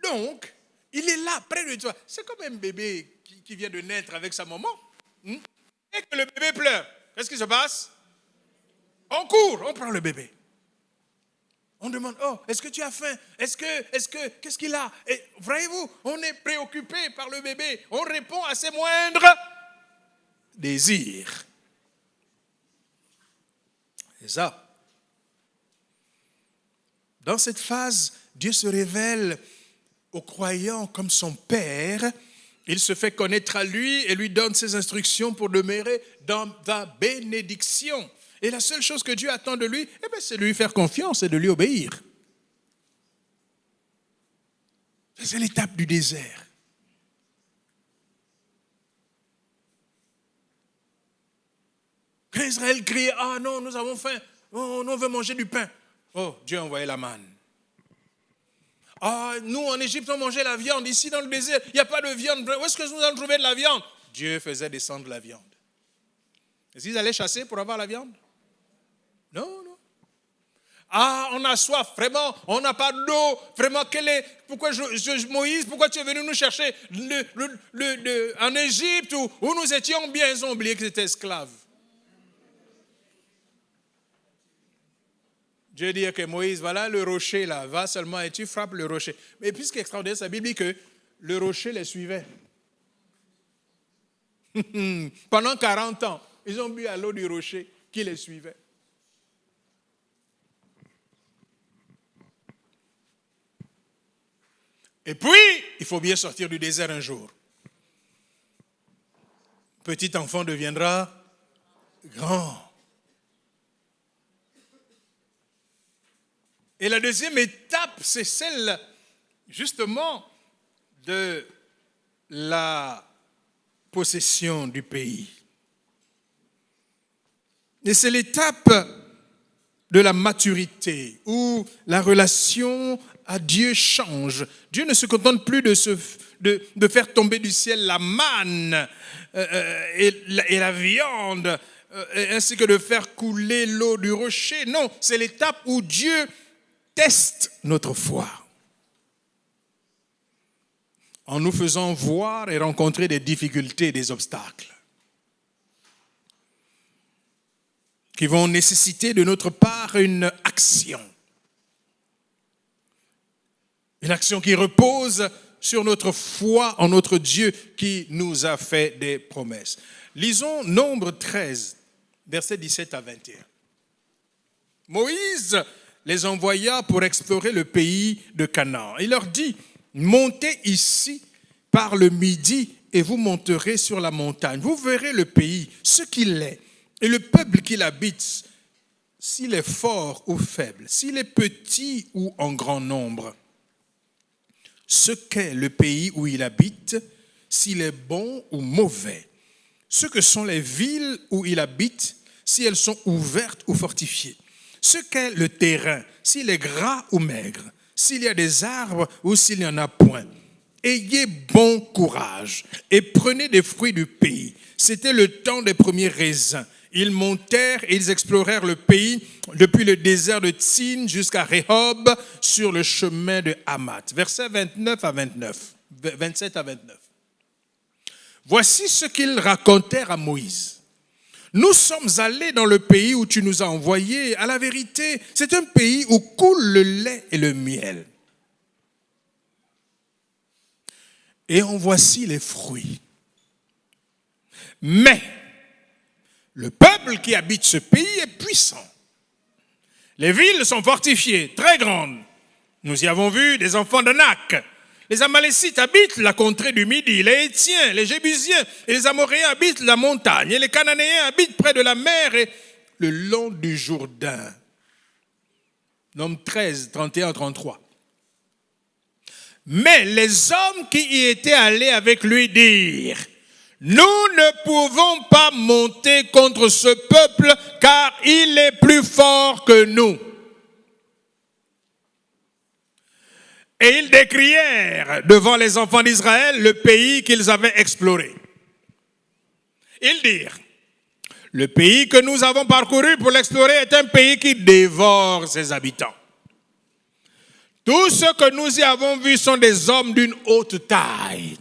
Donc, il est là, près de toi. C'est comme un bébé qui vient de naître avec sa maman. Et que le bébé pleure. Qu'est-ce qui se passe? On court, on prend le bébé. On demande, oh, est-ce que tu as faim? Qu'est-ce qu'il a? Et voyez-vous, on est préoccupé par le bébé. On répond à ses moindres désirs. C'est ça. Dans cette phase, Dieu se révèle aux croyants comme son Père. Il se fait connaître à lui et lui donne ses instructions pour demeurer dans la bénédiction. Et la seule chose que Dieu attend de lui, c'est de lui faire confiance et de lui obéir. C'est l'étape du désert. Quand Israël criait, ah non, nous avons faim, oh, on veut manger du pain. Oh, Dieu a envoyé la manne. Ah, nous en Égypte, on mangeait la viande. Ici dans le désert, il n'y a pas de viande. Où est-ce que nous allons trouver de la viande? Dieu faisait descendre la viande. Est-ce qu'ils allaient chasser pour avoir la viande? Non, non. Ah, on a soif, vraiment, on n'a pas d'eau, vraiment, pourquoi Moïse, pourquoi tu es venu nous chercher en Égypte où nous étions bien, ils ont oublié qu'ils étaient esclaves. Dieu dit que Moïse, voilà le rocher là, va seulement et tu frappes le rocher. Mais puis ce qui est extraordinaire, c'est la Bible dit que le rocher les suivait. Pendant 40 ans, ils ont bu à l'eau du rocher qui les suivait. Et puis, il faut bien sortir du désert un jour. Petit enfant deviendra grand. Et la deuxième étape, c'est celle, justement, de la possession du pays. Et c'est l'étape de la maturité, où la relation à Dieu change. Dieu ne se contente plus de faire tomber du ciel la manne et la viande, ainsi que de faire couler l'eau du rocher. Non, c'est l'étape où Dieu teste notre foi en nous faisant voir et rencontrer des difficultés et des obstacles qui vont nécessiter de notre part une action. Une action qui repose sur notre foi en notre Dieu qui nous a fait des promesses. Lisons Nombre 13, versets 17 à 21. Moïse les envoya pour explorer le pays de Canaan. Il leur dit, montez ici par le midi et vous monterez sur la montagne. Vous verrez le pays, ce qu'il est, et le peuple qui l'habite, s'il est fort ou faible, s'il est petit ou en grand nombre. Ce qu'est le pays où il habite, s'il est bon ou mauvais. Ce que sont les villes où il habite, si elles sont ouvertes ou fortifiées. Ce qu'est le terrain, s'il est gras ou maigre, s'il y a des arbres ou s'il n'y en a point. Ayez bon courage et prenez des fruits du pays. C'était le temps des premiers raisins. Ils montèrent et ils explorèrent le pays depuis le désert de Tsin jusqu'à Rehob sur le chemin de Hamath. Versets 27 à 29. Voici ce qu'ils racontèrent à Moïse. Nous sommes allés dans le pays où tu nous as envoyés. À la vérité, c'est un pays où coule le lait et le miel. Et en voici les fruits. Mais le peuple qui habite ce pays est puissant. Les villes sont fortifiées, très grandes. Nous y avons vu des enfants d'Anak. Les Amalécites habitent la contrée du Midi, les Hétiens, les Jébusiens et les Amoréens habitent la montagne, et les Cananéens habitent près de la mer et le long du Jourdain. Nombre 13, 31, 33. Mais les hommes qui y étaient allés avec lui dirent, nous ne pouvons pas monter contre ce peuple car il est plus fort que nous. Et ils décrièrent devant les enfants d'Israël le pays qu'ils avaient exploré. Ils dirent, le pays que nous avons parcouru pour l'explorer est un pays qui dévore ses habitants. Tous ceux que nous y avons vus sont des hommes d'une haute taille.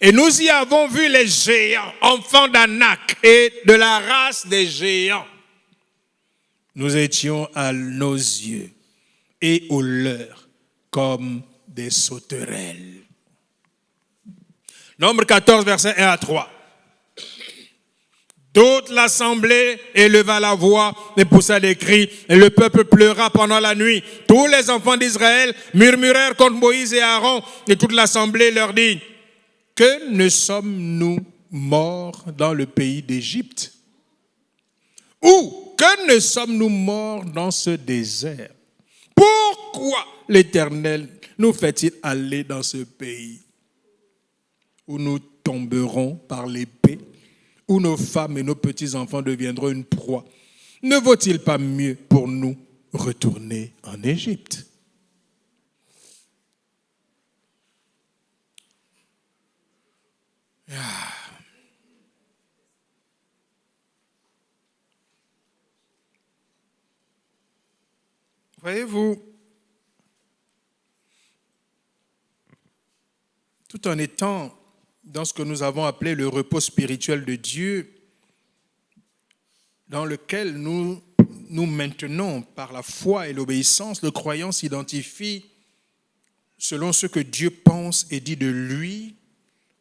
Et nous y avons vu les géants, enfants d'Anak et de la race des géants. nous étions à nos yeux et aux leurs comme des sauterelles. Nombre 14, versets 1 à 3. Toute l'assemblée éleva la voix et poussa des cris, et le peuple pleura pendant la nuit. Tous les enfants d'Israël murmurèrent contre Moïse et Aaron, et toute l'assemblée leur dit, que ne sommes-nous morts dans le pays d'Égypte? Ou que ne sommes-nous morts dans ce désert? Pourquoi l'Éternel nous fait-il aller dans ce pays où nous tomberons par l'épée, où nos femmes et nos petits-enfants deviendront une proie? Ne vaut-il pas mieux pour nous retourner en Égypte? Voyez-vous, tout en étant dans ce que nous avons appelé le repos spirituel de Dieu, dans lequel nous maintenons par la foi et l'obéissance, le croyant s'identifie selon ce que Dieu pense et dit de lui,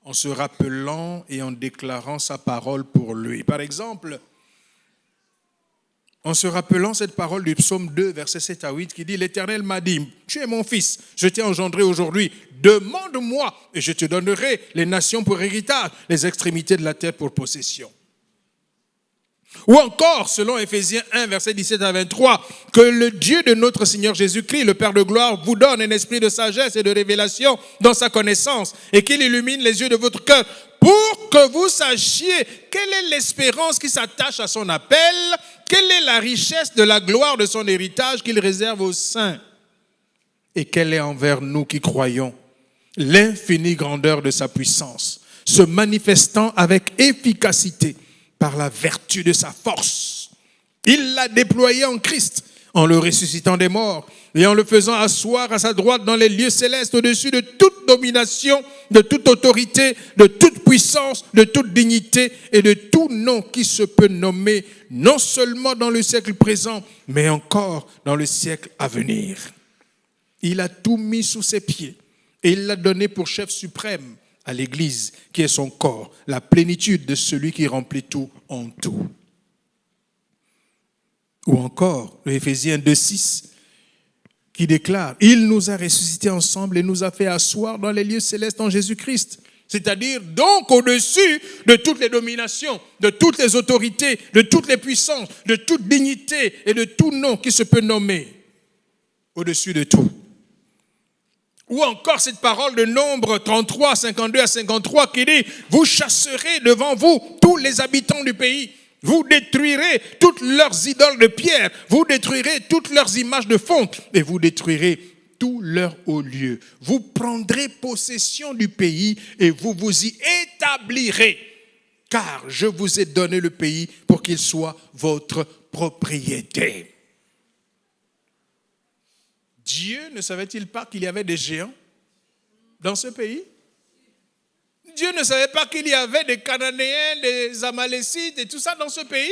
en se rappelant et en déclarant sa parole pour lui. Par exemple, en se rappelant cette parole du psaume 2, versets 7 à 8, qui dit « L'Éternel m'a dit, tu es mon fils, je t'ai engendré aujourd'hui, demande-moi et je te donnerai les nations pour héritage, les extrémités de la terre pour possession. » Ou encore, selon Éphésiens 1, versets 17 à 23, que le Dieu de notre Seigneur Jésus-Christ, le Père de gloire, vous donne un esprit de sagesse et de révélation dans sa connaissance et qu'il illumine les yeux de votre cœur pour que vous sachiez quelle est l'espérance qui s'attache à son appel, quelle est la richesse de la gloire de son héritage qu'il réserve aux saints et quelle est envers nous qui croyons l'infinie grandeur de sa puissance, se manifestant avec efficacité par la vertu de sa force. Il l'a déployé en Christ, en le ressuscitant des morts et en le faisant asseoir à sa droite dans les lieux célestes au-dessus de toute domination, de toute autorité, de toute puissance, de toute dignité et de tout nom qui se peut nommer, non seulement dans le siècle présent, mais encore dans le siècle à venir. Il a tout mis sous ses pieds et il l'a donné pour chef suprême à l'Église, qui est son corps, la plénitude de celui qui remplit tout en tout. Ou encore, le Éphésiens 2,6, qui déclare « Il nous a ressuscités ensemble et nous a fait asseoir dans les lieux célestes en Jésus-Christ. » C'est-à-dire donc au-dessus de toutes les dominations, de toutes les autorités, de toutes les puissances, de toute dignité et de tout nom qui se peut nommer. Au-dessus de tout. Ou encore cette parole de Nombre 33, 52 à 53 qui dit « Vous chasserez devant vous tous les habitants du pays. Vous détruirez toutes leurs idoles de pierre. Vous détruirez toutes leurs images de fonte. Et vous détruirez tous leurs hauts lieux. Vous prendrez possession du pays et vous vous y établirez. Car je vous ai donné le pays pour qu'il soit votre propriété. » Dieu ne savait-il pas qu'il y avait des géants dans ce pays? Dieu ne savait pas qu'il y avait des Cananéens, des Amalécites et tout ça dans ce pays?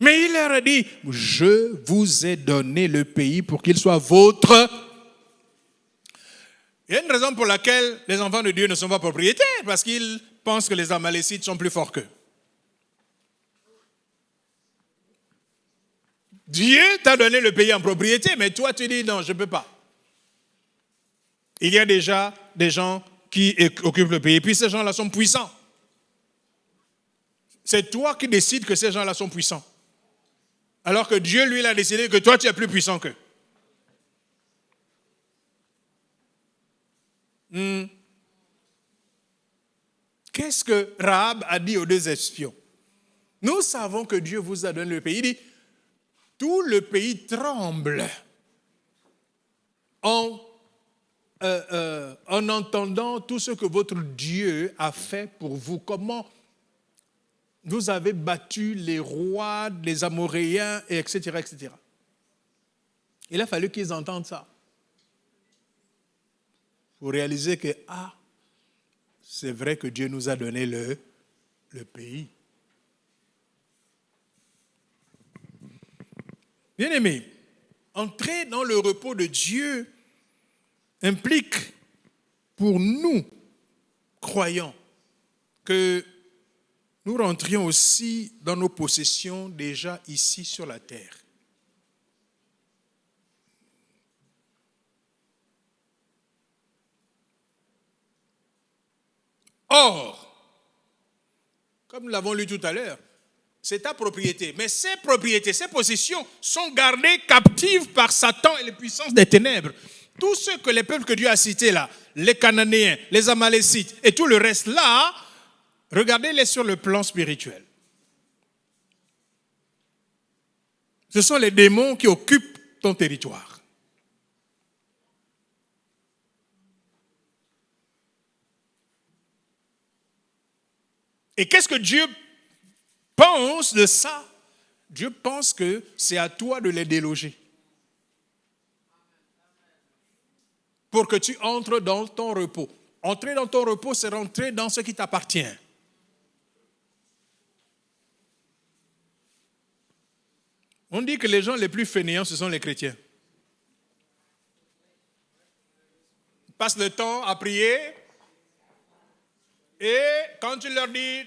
Mais il leur a dit, je vous ai donné le pays pour qu'il soit votre. Il y a une raison pour laquelle les enfants de Dieu ne sont pas propriétaires, parce qu'ils pensent que les Amalécites sont plus forts qu'eux. Dieu t'a donné le pays en propriété, mais toi tu dis non, je ne peux pas. Il y a déjà des gens qui occupent le pays, puis ces gens-là sont puissants. C'est toi qui décides que ces gens-là sont puissants. Alors que Dieu, lui, il a décidé que toi tu es plus puissant qu'eux. Qu'est-ce que Rahab a dit aux deux espions? Nous savons que Dieu vous a donné le pays. Il dit, tout le pays tremble en entendant tout ce que votre Dieu a fait pour vous. Comment vous avez battu les rois, les Amoréens, etc., etc. Il a fallu qu'ils entendent ça. Pour réaliser que, c'est vrai que Dieu nous a donné le pays. Bien-aimés, entrer dans le repos de Dieu implique pour nous, croyants, que nous rentrions aussi dans nos possessions déjà ici sur la terre. Or, comme nous l'avons lu tout à l'heure, c'est ta propriété. Mais ces propriétés, ces possessions sont gardées captives par Satan et les puissances des ténèbres. Tous ceux que les peuples que Dieu a cités là, les Cananéens, les Amalécites et tout le reste là, regardez-les sur le plan spirituel. Ce sont les démons qui occupent ton territoire. Et qu'est-ce que Dieu pense de ça? Dieu pense que c'est à toi de les déloger. Pour que tu entres dans ton repos. Entrer dans ton repos, c'est rentrer dans ce qui t'appartient. On dit que les gens les plus fainéants, ce sont les chrétiens. Ils passent le temps à prier et quand tu leur dis,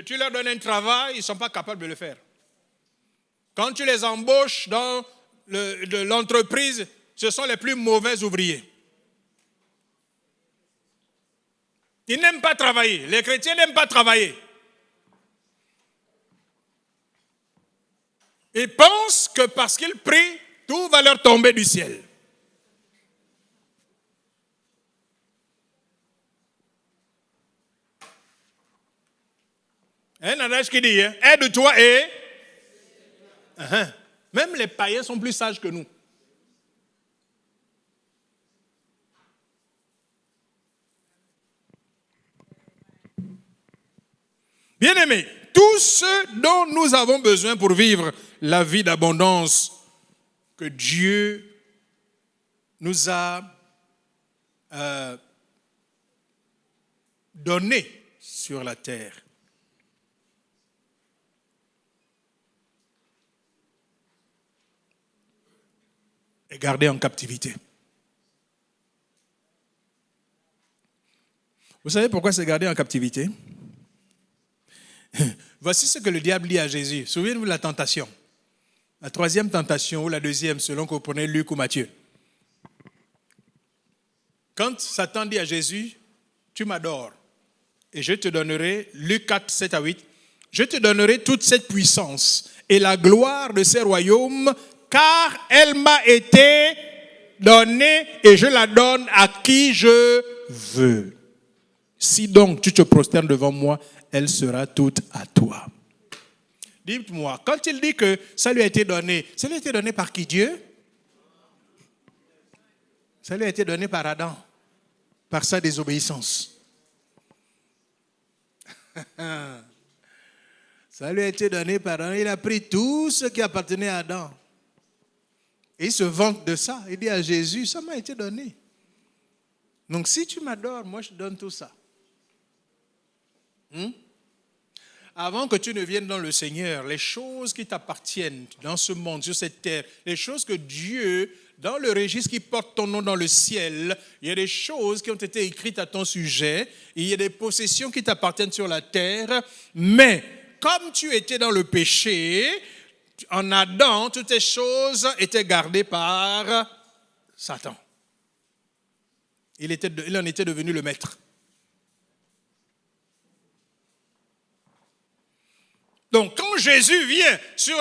tu leur donnes un travail, ils ne sont pas capables de le faire. Quand tu les embauches dans l'entreprise, ce sont les plus mauvais ouvriers. Ils n'aiment pas travailler. Les chrétiens n'aiment pas travailler. Ils pensent que parce qu'ils prient, tout va leur tomber du ciel. Un adage qui dit, aide-toi et... Même les païens sont plus sages que nous. Bien-aimés, tout ce dont nous avons besoin pour vivre la vie d'abondance que Dieu nous a donné sur la terre. Et gardé en captivité. Vous savez pourquoi c'est gardé en captivité? Voici ce que le diable dit à Jésus. Souvenez-vous de la tentation. La troisième tentation ou la deuxième, selon que vous prenez Luc ou Matthieu. Quand Satan dit à Jésus, tu m'adores et je te donnerai, Luc 4, 7 à 8, je te donnerai toute cette puissance et la gloire de ces royaumes, car elle m'a été donnée et je la donne à qui je veux. Si donc tu te prosternes devant moi, elle sera toute à toi. Dites-moi, quand il dit que ça lui a été donné par qui? Dieu? Ça lui a été donné par Adam, par sa désobéissance. Ça lui a été donné par Adam. Il a pris tout ce qui appartenait à Adam. Et il se vante de ça. Il dit à Jésus, ça m'a été donné. Donc si tu m'adores, moi je te donne tout ça. Avant que tu ne viennes dans le Seigneur, les choses qui t'appartiennent dans ce monde, sur cette terre, les choses que Dieu, dans le registre qui porte ton nom dans le ciel, il y a des choses qui ont été écrites à ton sujet, il y a des possessions qui t'appartiennent sur la terre, mais comme tu étais dans le péché, en Adam, toutes ces choses étaient gardées par Satan. Il en était devenu le maître. Donc, quand Jésus vient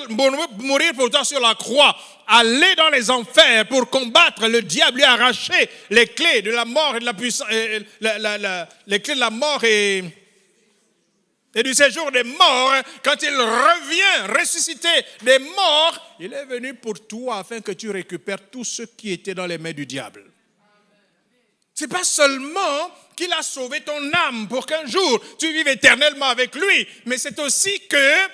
mourir pour toi sur la croix, aller dans les enfers pour combattre le diable, lui arracher les clés de la mort et de la puissance, les clés de la mort et du séjour des morts, quand il revient ressuscité des morts, il est venu pour toi afin que tu récupères tout ce qui était dans les mains du diable. Ce n'est pas seulement qu'il a sauvé ton âme pour qu'un jour tu vives éternellement avec lui, mais c'est aussi que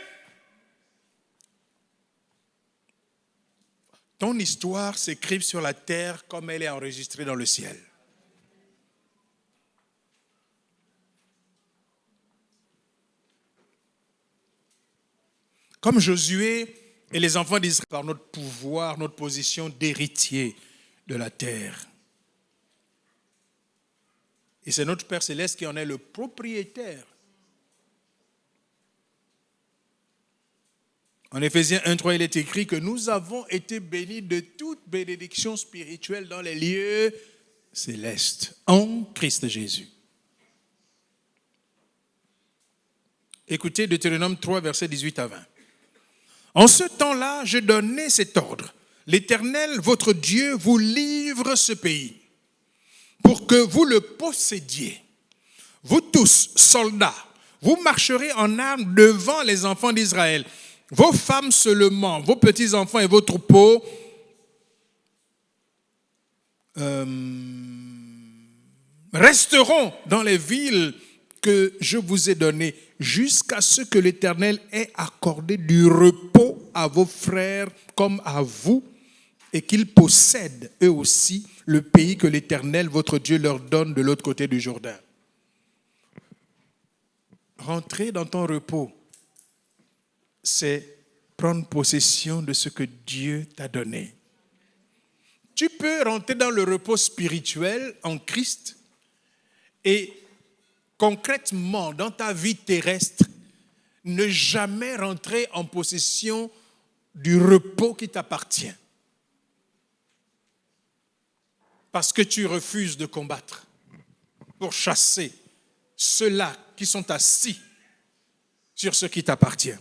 ton histoire s'écrive sur la terre comme elle est enregistrée dans le ciel. Comme Josué Et les enfants d'Israël, par notre pouvoir, notre position d'héritier de la terre. Et c'est notre Père Céleste qui en est le propriétaire. En Éphésiens 1:3, il est écrit que nous avons été bénis de toute bénédiction spirituelle dans les lieux célestes, en Christ Jésus. Écoutez Deutéronome 3, versets 18 à 20. En ce temps-là, je donnais cet ordre. L'Éternel, votre Dieu, vous livre ce pays pour que vous le possédiez. Vous tous, soldats, vous marcherez en armes devant les enfants d'Israël. Vos femmes seulement, vos petits-enfants et vos troupeaux resteront dans les villes que je vous ai données jusqu'à ce que l'Éternel ait accordé du repos à vos frères comme à vous et qu'ils possèdent eux aussi le pays que l'Éternel, votre Dieu, leur donne de l'autre côté du Jourdain. Rentrer dans ton repos, c'est prendre possession de ce que Dieu t'a donné. Tu peux rentrer dans le repos spirituel en Christ et concrètement, dans ta vie terrestre, ne jamais rentrer en possession du repos qui t'appartient. Parce que tu refuses de combattre pour chasser ceux-là qui sont assis sur ce qui t'appartient.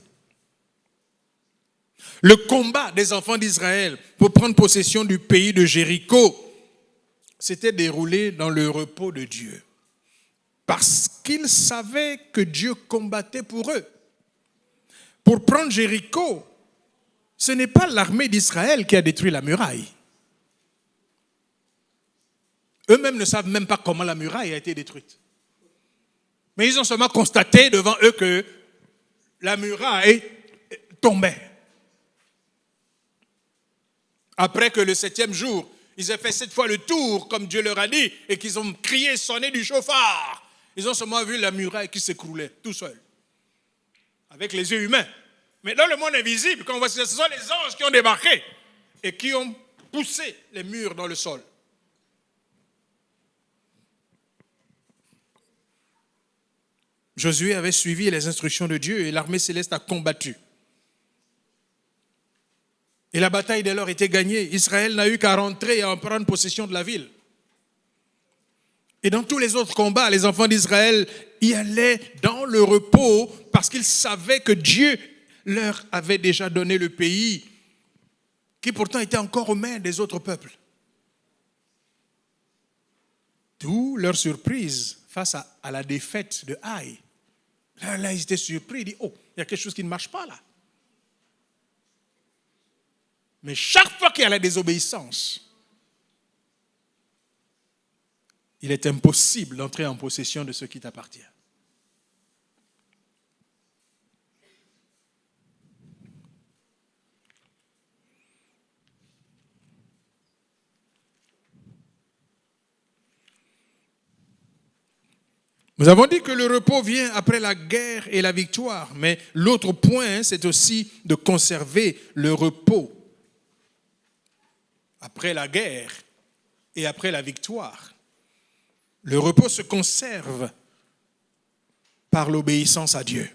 Le combat des enfants d'Israël pour prendre possession du pays de Jéricho s'était déroulé dans le repos de Dieu. Parce qu'ils savaient que Dieu combattait pour eux. Pour prendre Jéricho, ce n'est pas l'armée d'Israël qui a détruit la muraille. Eux-mêmes ne savent même pas comment la muraille a été détruite. Mais ils ont seulement constaté devant eux que la muraille tombait. Après que le 7e jour, ils aient fait 7 fois le tour, comme Dieu leur a dit, et qu'ils ont crié, sonné du chauffard. Ils ont seulement vu la muraille qui s'écroulait, tout seul, avec les yeux humains. Mais dans le monde invisible, quand on voit, ce sont les anges qui ont débarqué et qui ont poussé les murs dans le sol. Josué avait suivi les instructions de Dieu et l'armée céleste a combattu. Et la bataille dès lors était gagnée. Israël n'a eu qu'à rentrer et à en prendre possession de la ville. Et dans tous les autres combats, les enfants d'Israël y allaient dans le repos parce qu'ils savaient que Dieu leur avait déjà donné le pays qui pourtant était encore aux mains des autres peuples. D'où leur surprise face à la défaite de Haï. Là, ils étaient surpris, ils disent, oh, il y a quelque chose qui ne marche pas là. Mais chaque fois qu'il y a la désobéissance, il est impossible d'entrer en possession de ce qui t'appartient. Nous avons dit que le repos vient après la guerre et la victoire, mais l'autre point, c'est aussi de conserver le repos après la guerre et après la victoire. Le repos se conserve par l'obéissance à Dieu.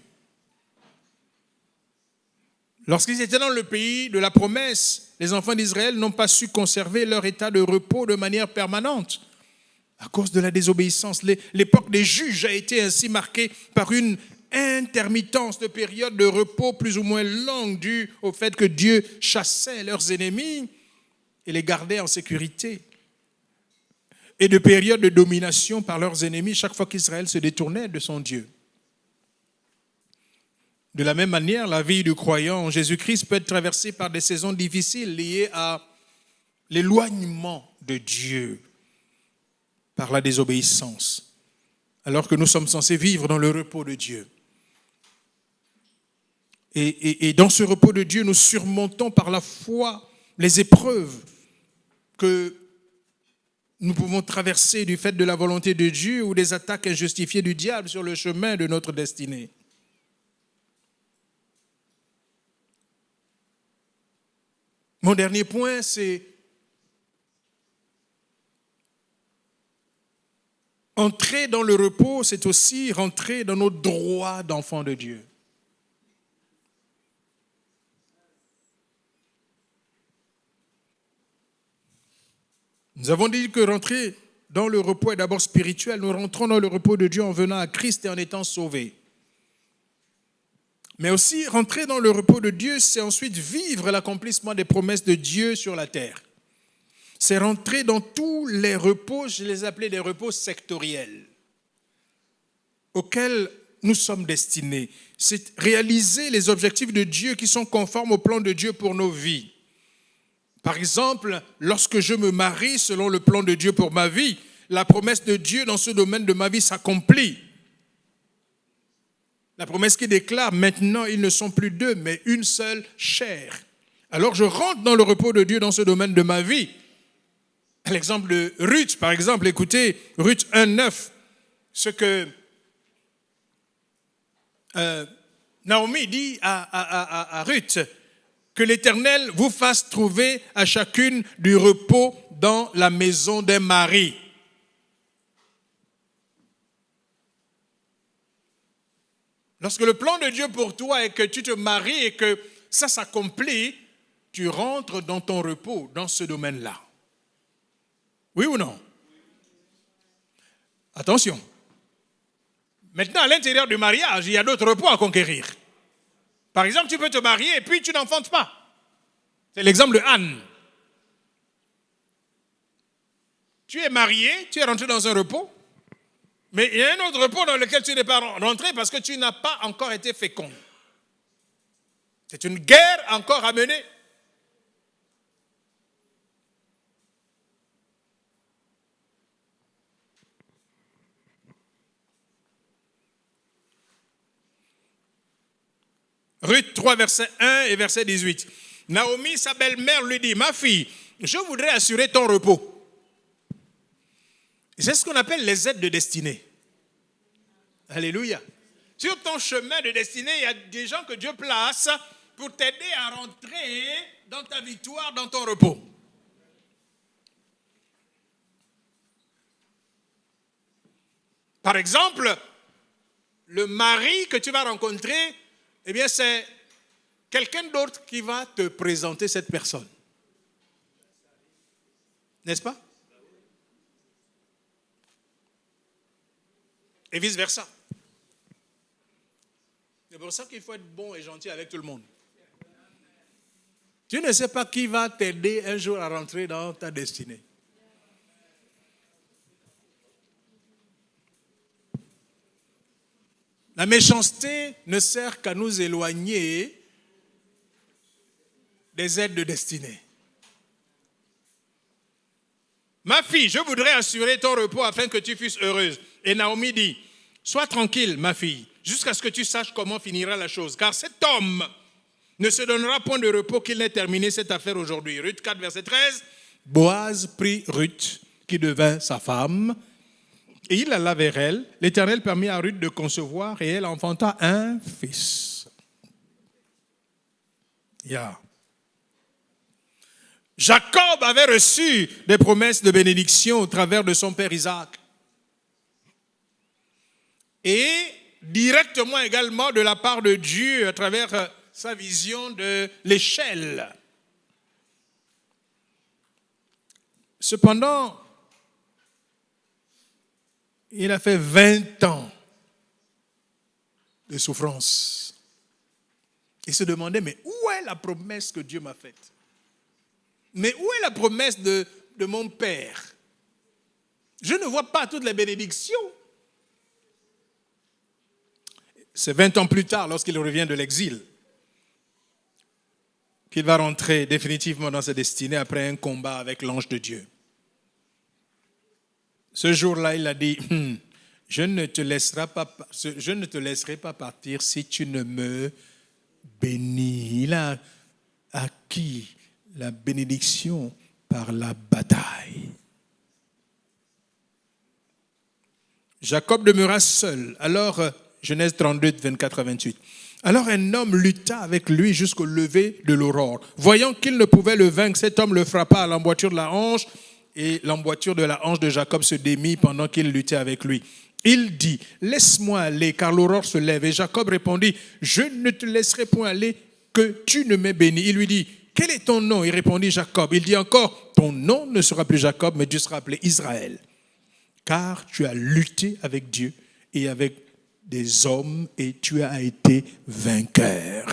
Lorsqu'ils étaient dans le pays de la promesse, les enfants d'Israël n'ont pas su conserver leur état de repos de manière permanente à cause de la désobéissance. L'époque des juges a été ainsi marquée par une intermittence de périodes de repos plus ou moins longues dues au fait que Dieu chassait leurs ennemis et les gardait en sécurité. Et de périodes de domination par leurs ennemis chaque fois qu'Israël se détournait de son Dieu. De la même manière, la vie du croyant en Jésus-Christ peut être traversée par des saisons difficiles liées à l'éloignement de Dieu par la désobéissance, alors que nous sommes censés vivre dans le repos de Dieu. Et dans ce repos de Dieu, nous surmontons par la foi les épreuves que nous pouvons traverser du fait de la volonté de Dieu ou des attaques injustifiées du diable sur le chemin de notre destinée. Mon dernier point, c'est entrer dans le repos, c'est aussi rentrer dans nos droits d'enfants de Dieu. Nous avons dit que rentrer dans le repos est d'abord spirituel. Nous rentrons dans le repos de Dieu en venant à Christ et en étant sauvés. Mais aussi, rentrer dans le repos de Dieu, c'est ensuite vivre l'accomplissement des promesses de Dieu sur la terre. C'est rentrer dans tous les repos, je les appelais des repos sectoriels, auxquels nous sommes destinés. C'est réaliser les objectifs de Dieu qui sont conformes au plan de Dieu pour nos vies. Par exemple, lorsque je me marie selon le plan de Dieu pour ma vie, la promesse de Dieu dans ce domaine de ma vie s'accomplit. La promesse qui déclare, maintenant ils ne sont plus deux, mais une seule chair. Alors je rentre dans le repos de Dieu dans ce domaine de ma vie. L'exemple de Ruth, par exemple, écoutez, Ruth 1,9, ce que Naomi dit à Ruth, que l'Éternel vous fasse trouver à chacune du repos dans la maison d'un mari. Lorsque le plan de Dieu pour toi est que tu te maries et que ça s'accomplit, tu rentres dans ton repos, dans ce domaine-là. Oui ou non? Attention. Maintenant, à l'intérieur du mariage, il y a d'autres repos à conquérir. Par exemple, tu peux te marier et puis tu n'enfantes pas. C'est l'exemple de Anne. Tu es marié, tu es rentré dans un repos, mais il y a un autre repos dans lequel tu n'es pas rentré parce que tu n'as pas encore été fécond. C'est une guerre encore à mener. Ruth 3, verset 1 et verset 18. Naomi, sa belle-mère, lui dit, ma fille, je voudrais assurer ton repos. C'est ce qu'on appelle les aides de destinée. Alléluia. Sur ton chemin de destinée, il y a des gens que Dieu place pour t'aider à rentrer dans ta victoire, dans ton repos. Par exemple, le mari que tu vas rencontrer, eh bien, c'est quelqu'un d'autre qui va te présenter cette personne. N'est-ce pas? Et vice-versa. C'est pour ça qu'il faut être bon et gentil avec tout le monde. Tu ne sais pas qui va t'aider un jour à rentrer dans ta destinée. La méchanceté ne sert qu'à nous éloigner des aides de destinée. Ma fille, je voudrais assurer ton repos afin que tu fusses heureuse. Et Naomi dit, sois tranquille, ma fille, jusqu'à ce que tu saches comment finira la chose. Car cet homme ne se donnera point de repos qu'il n'ait terminé cette affaire aujourd'hui. Ruth 4, verset 13. Boaz prit Ruth, qui devint sa femme, et il alla vers elle. L'Éternel permit à Ruth de concevoir et elle enfanta un fils. Jacob avait reçu des promesses de bénédiction au travers de son père Isaac. Et directement également de la part de Dieu à travers sa vision de l'échelle. Cependant, il a fait 20 ans de souffrance. Il se demandait, mais où est la promesse que Dieu m'a faite? Mais où est la promesse de mon père? Je ne vois pas toutes les bénédictions. C'est 20 ans plus tard, lorsqu'il revient de l'exil, qu'il va rentrer définitivement dans sa destinée après un combat avec l'ange de Dieu. Ce jour-là, il a dit, je ne te laisserai pas partir si tu ne me bénis. Il a acquis la bénédiction par la bataille. Jacob demeura seul. Alors, Genèse 32, 24 à 28. Alors un homme lutta avec lui jusqu'au lever de l'aurore. Voyant qu'il ne pouvait le vaincre, cet homme le frappa à l'emboîture de la hanche, et l'emboîture de la hanche de Jacob se démit pendant qu'il luttait avec lui. Il dit, laisse-moi aller, car l'aurore se lève. Et Jacob répondit, je ne te laisserai point aller, que tu ne m'aies béni. Il lui dit, quel est ton nom? Il répondit, Jacob. Il dit encore, ton nom ne sera plus Jacob, mais tu seras appelé Israël. Car tu as lutté avec Dieu et avec des hommes et tu as été vainqueur.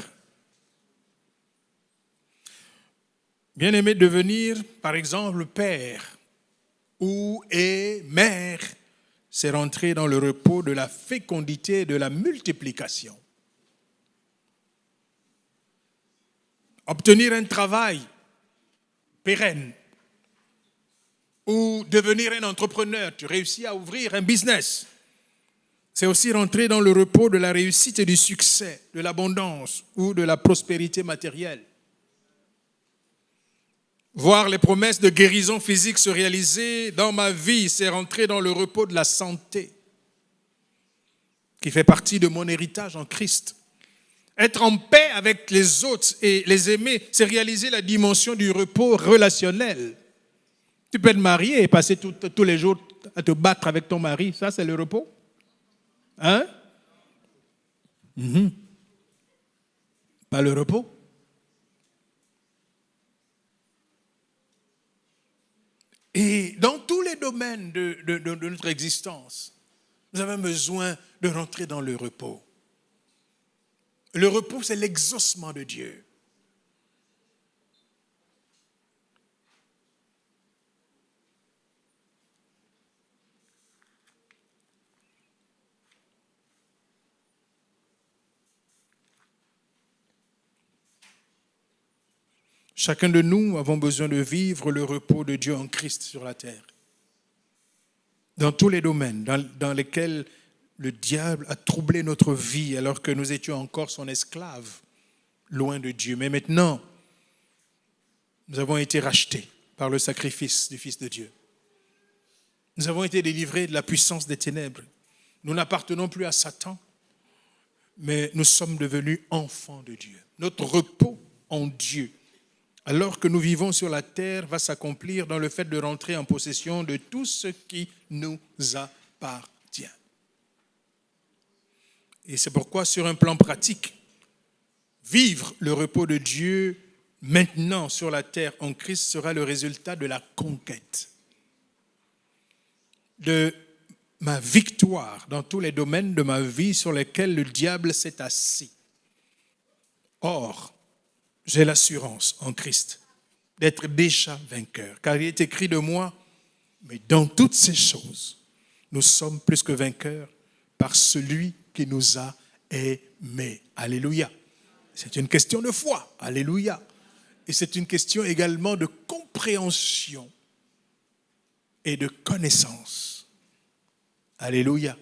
Bien-aimé, devenir, par exemple, père ou mère, c'est rentrer dans le repos de la fécondité et de la multiplication. Obtenir un travail pérenne ou devenir un entrepreneur, tu réussis à ouvrir un business. C'est aussi rentrer dans le repos de la réussite et du succès, de l'abondance ou de la prospérité matérielle. Voir les promesses de guérison physique se réaliser dans ma vie, c'est rentrer dans le repos de la santé, qui fait partie de mon héritage en Christ. Être en paix avec les autres et les aimer, c'est réaliser la dimension du repos relationnel. Tu peux te marier et passer tous les jours à te battre avec ton mari, ça c'est le repos? Hein? Pas le repos. Et dans tous les domaines de notre existence, nous avons besoin de rentrer dans le repos. Le repos, c'est l'exaucement de Dieu. Chacun de nous avons besoin de vivre le repos de Dieu en Christ sur la terre. Dans tous les domaines dans lesquels le diable a troublé notre vie alors que nous étions encore son esclave, loin de Dieu. Mais maintenant, nous avons été rachetés par le sacrifice du Fils de Dieu. Nous avons été délivrés de la puissance des ténèbres. Nous n'appartenons plus à Satan, mais nous sommes devenus enfants de Dieu. Notre repos en Dieu, alors que nous vivons sur la terre, va s'accomplir dans le fait de rentrer en possession de tout ce qui nous appartient. Et c'est pourquoi, sur un plan pratique, vivre le repos de Dieu maintenant sur la terre en Christ sera le résultat de la conquête, de ma victoire dans tous les domaines de ma vie sur lesquels le diable s'est assis. Or, j'ai l'assurance en Christ d'être déjà vainqueur, car il est écrit de moi, mais dans toutes ces choses, nous sommes plus que vainqueurs par celui qui nous a aimés. Alléluia. C'est une question de foi. Alléluia. Et c'est une question également de compréhension et de connaissance. Alléluia.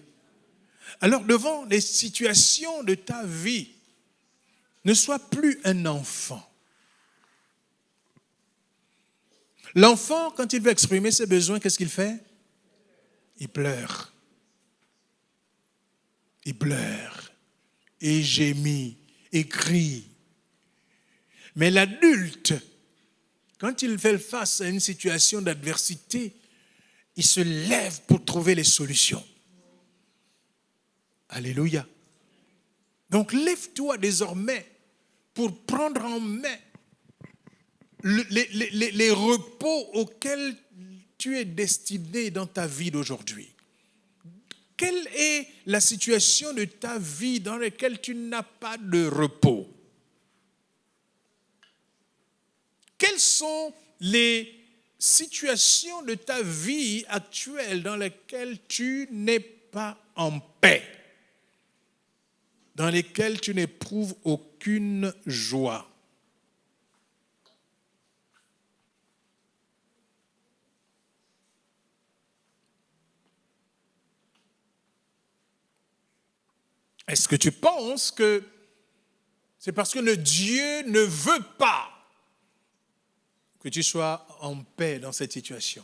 Alors, devant les situations de ta vie, ne sois plus un enfant. L'enfant, quand il veut exprimer ses besoins, qu'est-ce qu'il fait? Il pleure. Il pleure. Il gémit. Il crie. Mais l'adulte, quand il fait face à une situation d'adversité, il se lève pour trouver les solutions. Alléluia. Donc lève-toi désormais pour prendre en main les repos auxquels tu es destiné dans ta vie d'aujourd'hui. Quelle est la situation de ta vie dans laquelle tu n'as pas de repos? Quelles sont les situations de ta vie actuelle dans lesquelles tu n'es pas en paix, dans lesquelles tu n'éprouves aucune joie? Est-ce que tu penses que c'est parce que le Dieu ne veut pas que tu sois en paix dans cette situation?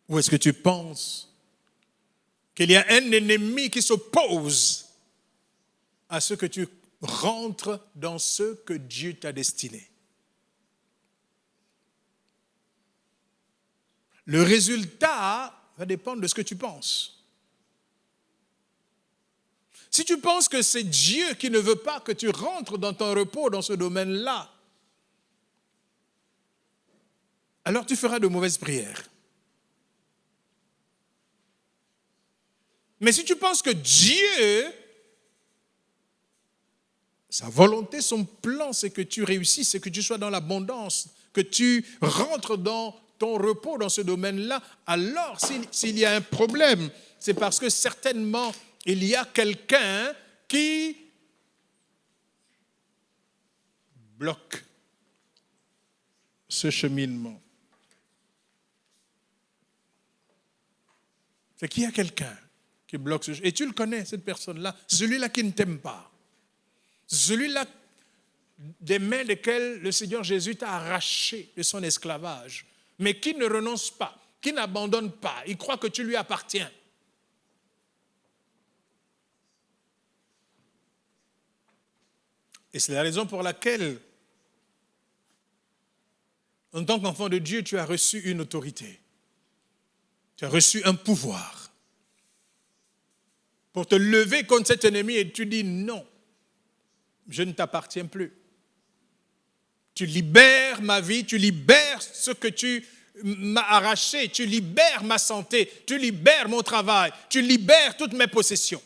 Ou est-ce que tu penses qu'il y a un ennemi qui s'oppose à ce que tu rentres dans ce que Dieu t'a destiné. Le résultat va dépendre de ce que tu penses. Si tu penses que c'est Dieu qui ne veut pas que tu rentres dans ton repos dans ce domaine-là, alors tu feras de mauvaises prières. Mais si tu penses que Dieu, sa volonté, son plan, c'est que tu réussisses, c'est que tu sois dans l'abondance, que tu rentres dans ton repos dans ce domaine-là, alors s'il y a un problème, c'est parce que certainement il y a quelqu'un qui bloque ce cheminement. C'est qu'il y a quelqu'un qui bloque ce cheminement. Et tu le connais, cette personne-là, celui-là qui ne t'aime pas. Celui-là des mains desquelles le Seigneur Jésus t'a arraché de son esclavage, mais qui ne renonce pas, qui n'abandonne pas, il croit que tu lui appartiens. Et c'est la raison pour laquelle, en tant qu'enfant de Dieu, tu as reçu une autorité. Tu as reçu un pouvoir pour te lever contre cet ennemi et tu dis non, je ne t'appartiens plus. Tu libères ma vie, tu libères ce que tu m'as arraché, tu libères ma santé, tu libères mon travail, tu libères toutes mes possessions.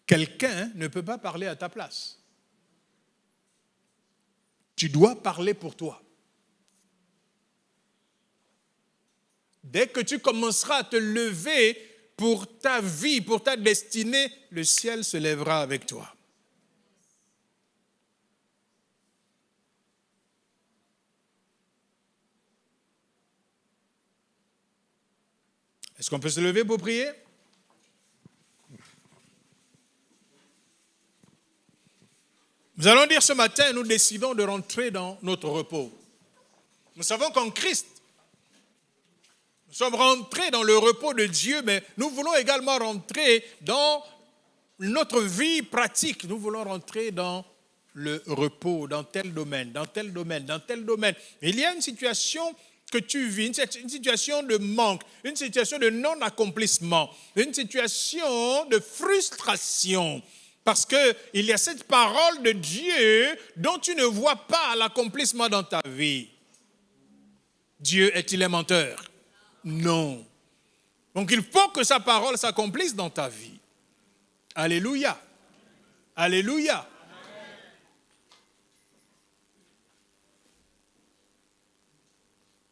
Quelqu'un ne peut pas parler à ta place. Tu dois parler pour toi. Dès que tu commenceras à te lever pour ta vie, pour ta destinée, le ciel se lèvera avec toi. Est-ce qu'on peut se lever pour prier? Nous allons dire ce matin, nous décidons de rentrer dans notre repos. Nous savons qu'en Christ, nous sommes rentrés dans le repos de Dieu, mais nous voulons également rentrer dans notre vie pratique. Nous voulons rentrer dans le repos, dans tel domaine, dans tel domaine, dans tel domaine. Il y a une situation que tu vis, une situation de manque, une situation de non-accomplissement, une situation de frustration. Parce qu'il y a cette parole de Dieu dont tu ne vois pas l'accomplissement dans ta vie. Dieu est-il un menteur? Non. Donc il faut que sa parole s'accomplisse dans ta vie. Alléluia. Alléluia.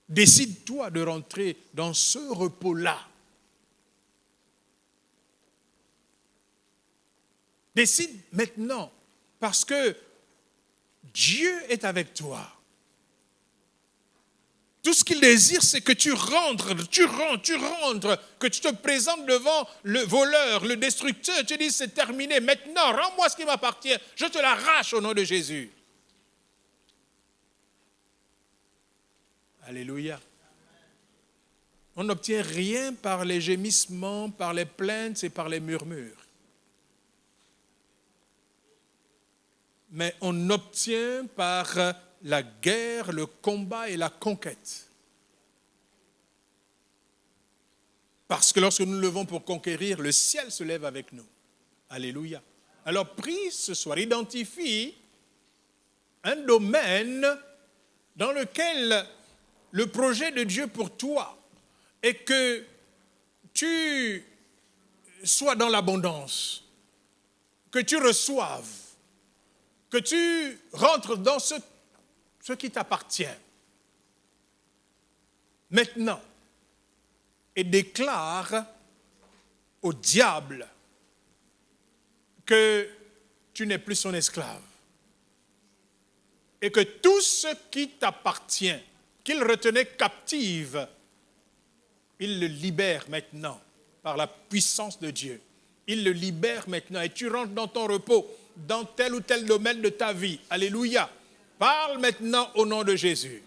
Décide-toi de rentrer dans ce repos-là. Décide maintenant, parce que Dieu est avec toi. Tout ce qu'il désire, c'est que tu rentres, que tu te présentes devant le voleur, le destructeur. Tu dis, c'est terminé, maintenant, rends-moi ce qui m'appartient. Je te l'arrache au nom de Jésus. Alléluia. On n'obtient rien par les gémissements, par les plaintes et par les murmures. Mais on obtient par la guerre, le combat et la conquête. Parce que lorsque nous nous levons pour conquérir, le ciel se lève avec nous. Alléluia. Alors prie ce soir, identifie un domaine dans lequel le projet de Dieu pour toi est que tu sois dans l'abondance, que tu reçoives, que tu rentres dans ce qui t'appartient maintenant et déclare au diable que tu n'es plus son esclave et que tout ce qui t'appartient, qu'il retenait captive, il le libère maintenant par la puissance de Dieu. Il le libère maintenant et tu rentres dans ton repos, dans tel ou tel domaine de ta vie. Alléluia. Parle maintenant au nom de Jésus.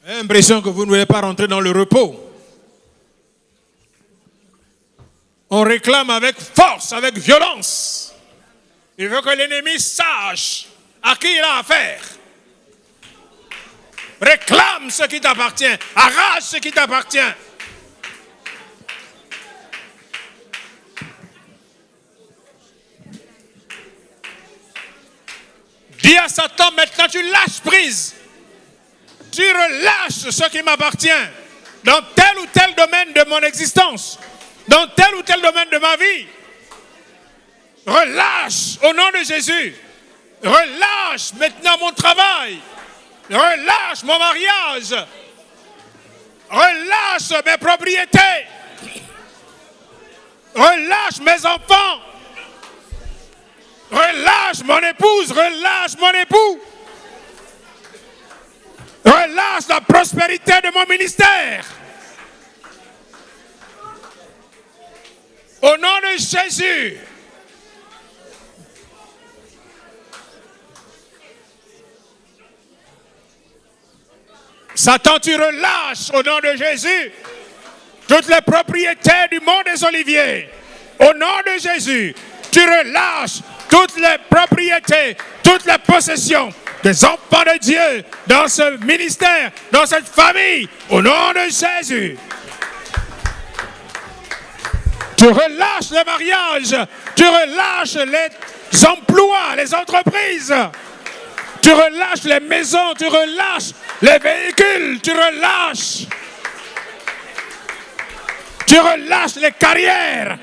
J'ai l'impression que vous ne voulez pas rentrer dans le repos. On réclame avec force, avec violence. Il veut que l'ennemi sache à qui il a affaire. Réclame ce qui t'appartient. Arrache ce qui t'appartient. Dis à Satan, maintenant tu lâches prise. Tu relâches ce qui m'appartient dans tel ou tel domaine de mon existence, dans tel ou tel domaine de ma vie. Relâche au nom de Jésus. Relâche maintenant mon travail. Relâche mon mariage. Relâche mes propriétés. Relâche mes enfants. Relâche mon épouse. Relâche mon époux. Relâche la prospérité de mon ministère. Au nom de Jésus. Satan, tu relâches au nom de Jésus toutes les propriétés du mont des Oliviers. Au nom de Jésus, tu relâches toutes les propriétés, toutes les possessions des enfants de Dieu dans ce ministère, dans cette famille. Au nom de Jésus. Tu relâches les mariages, tu relâches les emplois, les entreprises. Tu relâches les maisons, tu relâches les véhicules, tu relâches. Tu relâches les carrières.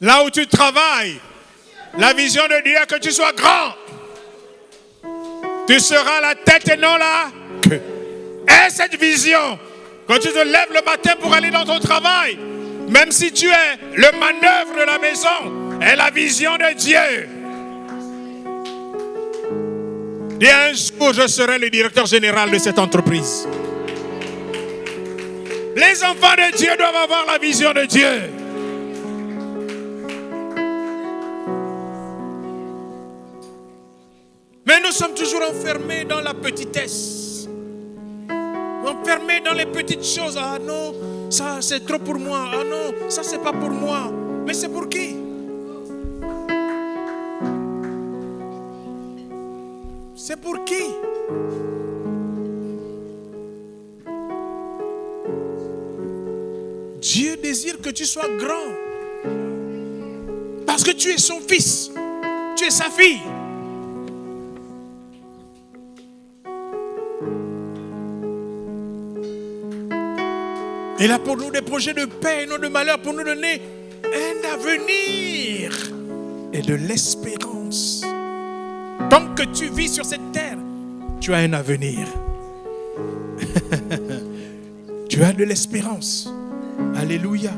Là où tu travailles, la vision de Dieu est que tu sois grand. Tu seras la tête et non la queue. Et cette vision, quand tu te lèves le matin pour aller dans ton travail, même si tu es le manœuvre de la maison, est la vision de Dieu. Et un jour, je serai le directeur général de cette entreprise. Les enfants de Dieu doivent avoir la vision de Dieu. Mais nous sommes toujours enfermés dans la petitesse. Enfermés dans les petites choses. Ah non, ça c'est trop pour moi. Ah non, ça c'est pas pour moi. Mais c'est pour qui? C'est pour qui? Dieu désire que tu sois grand. Parce que tu es son fils. Tu es sa fille. Il a pour nous des projets de paix et non de malheur, pour nous donner un avenir et de l'espérance. Tant que tu vis sur cette terre, tu as un avenir. Tu as de l'espérance. Alléluia.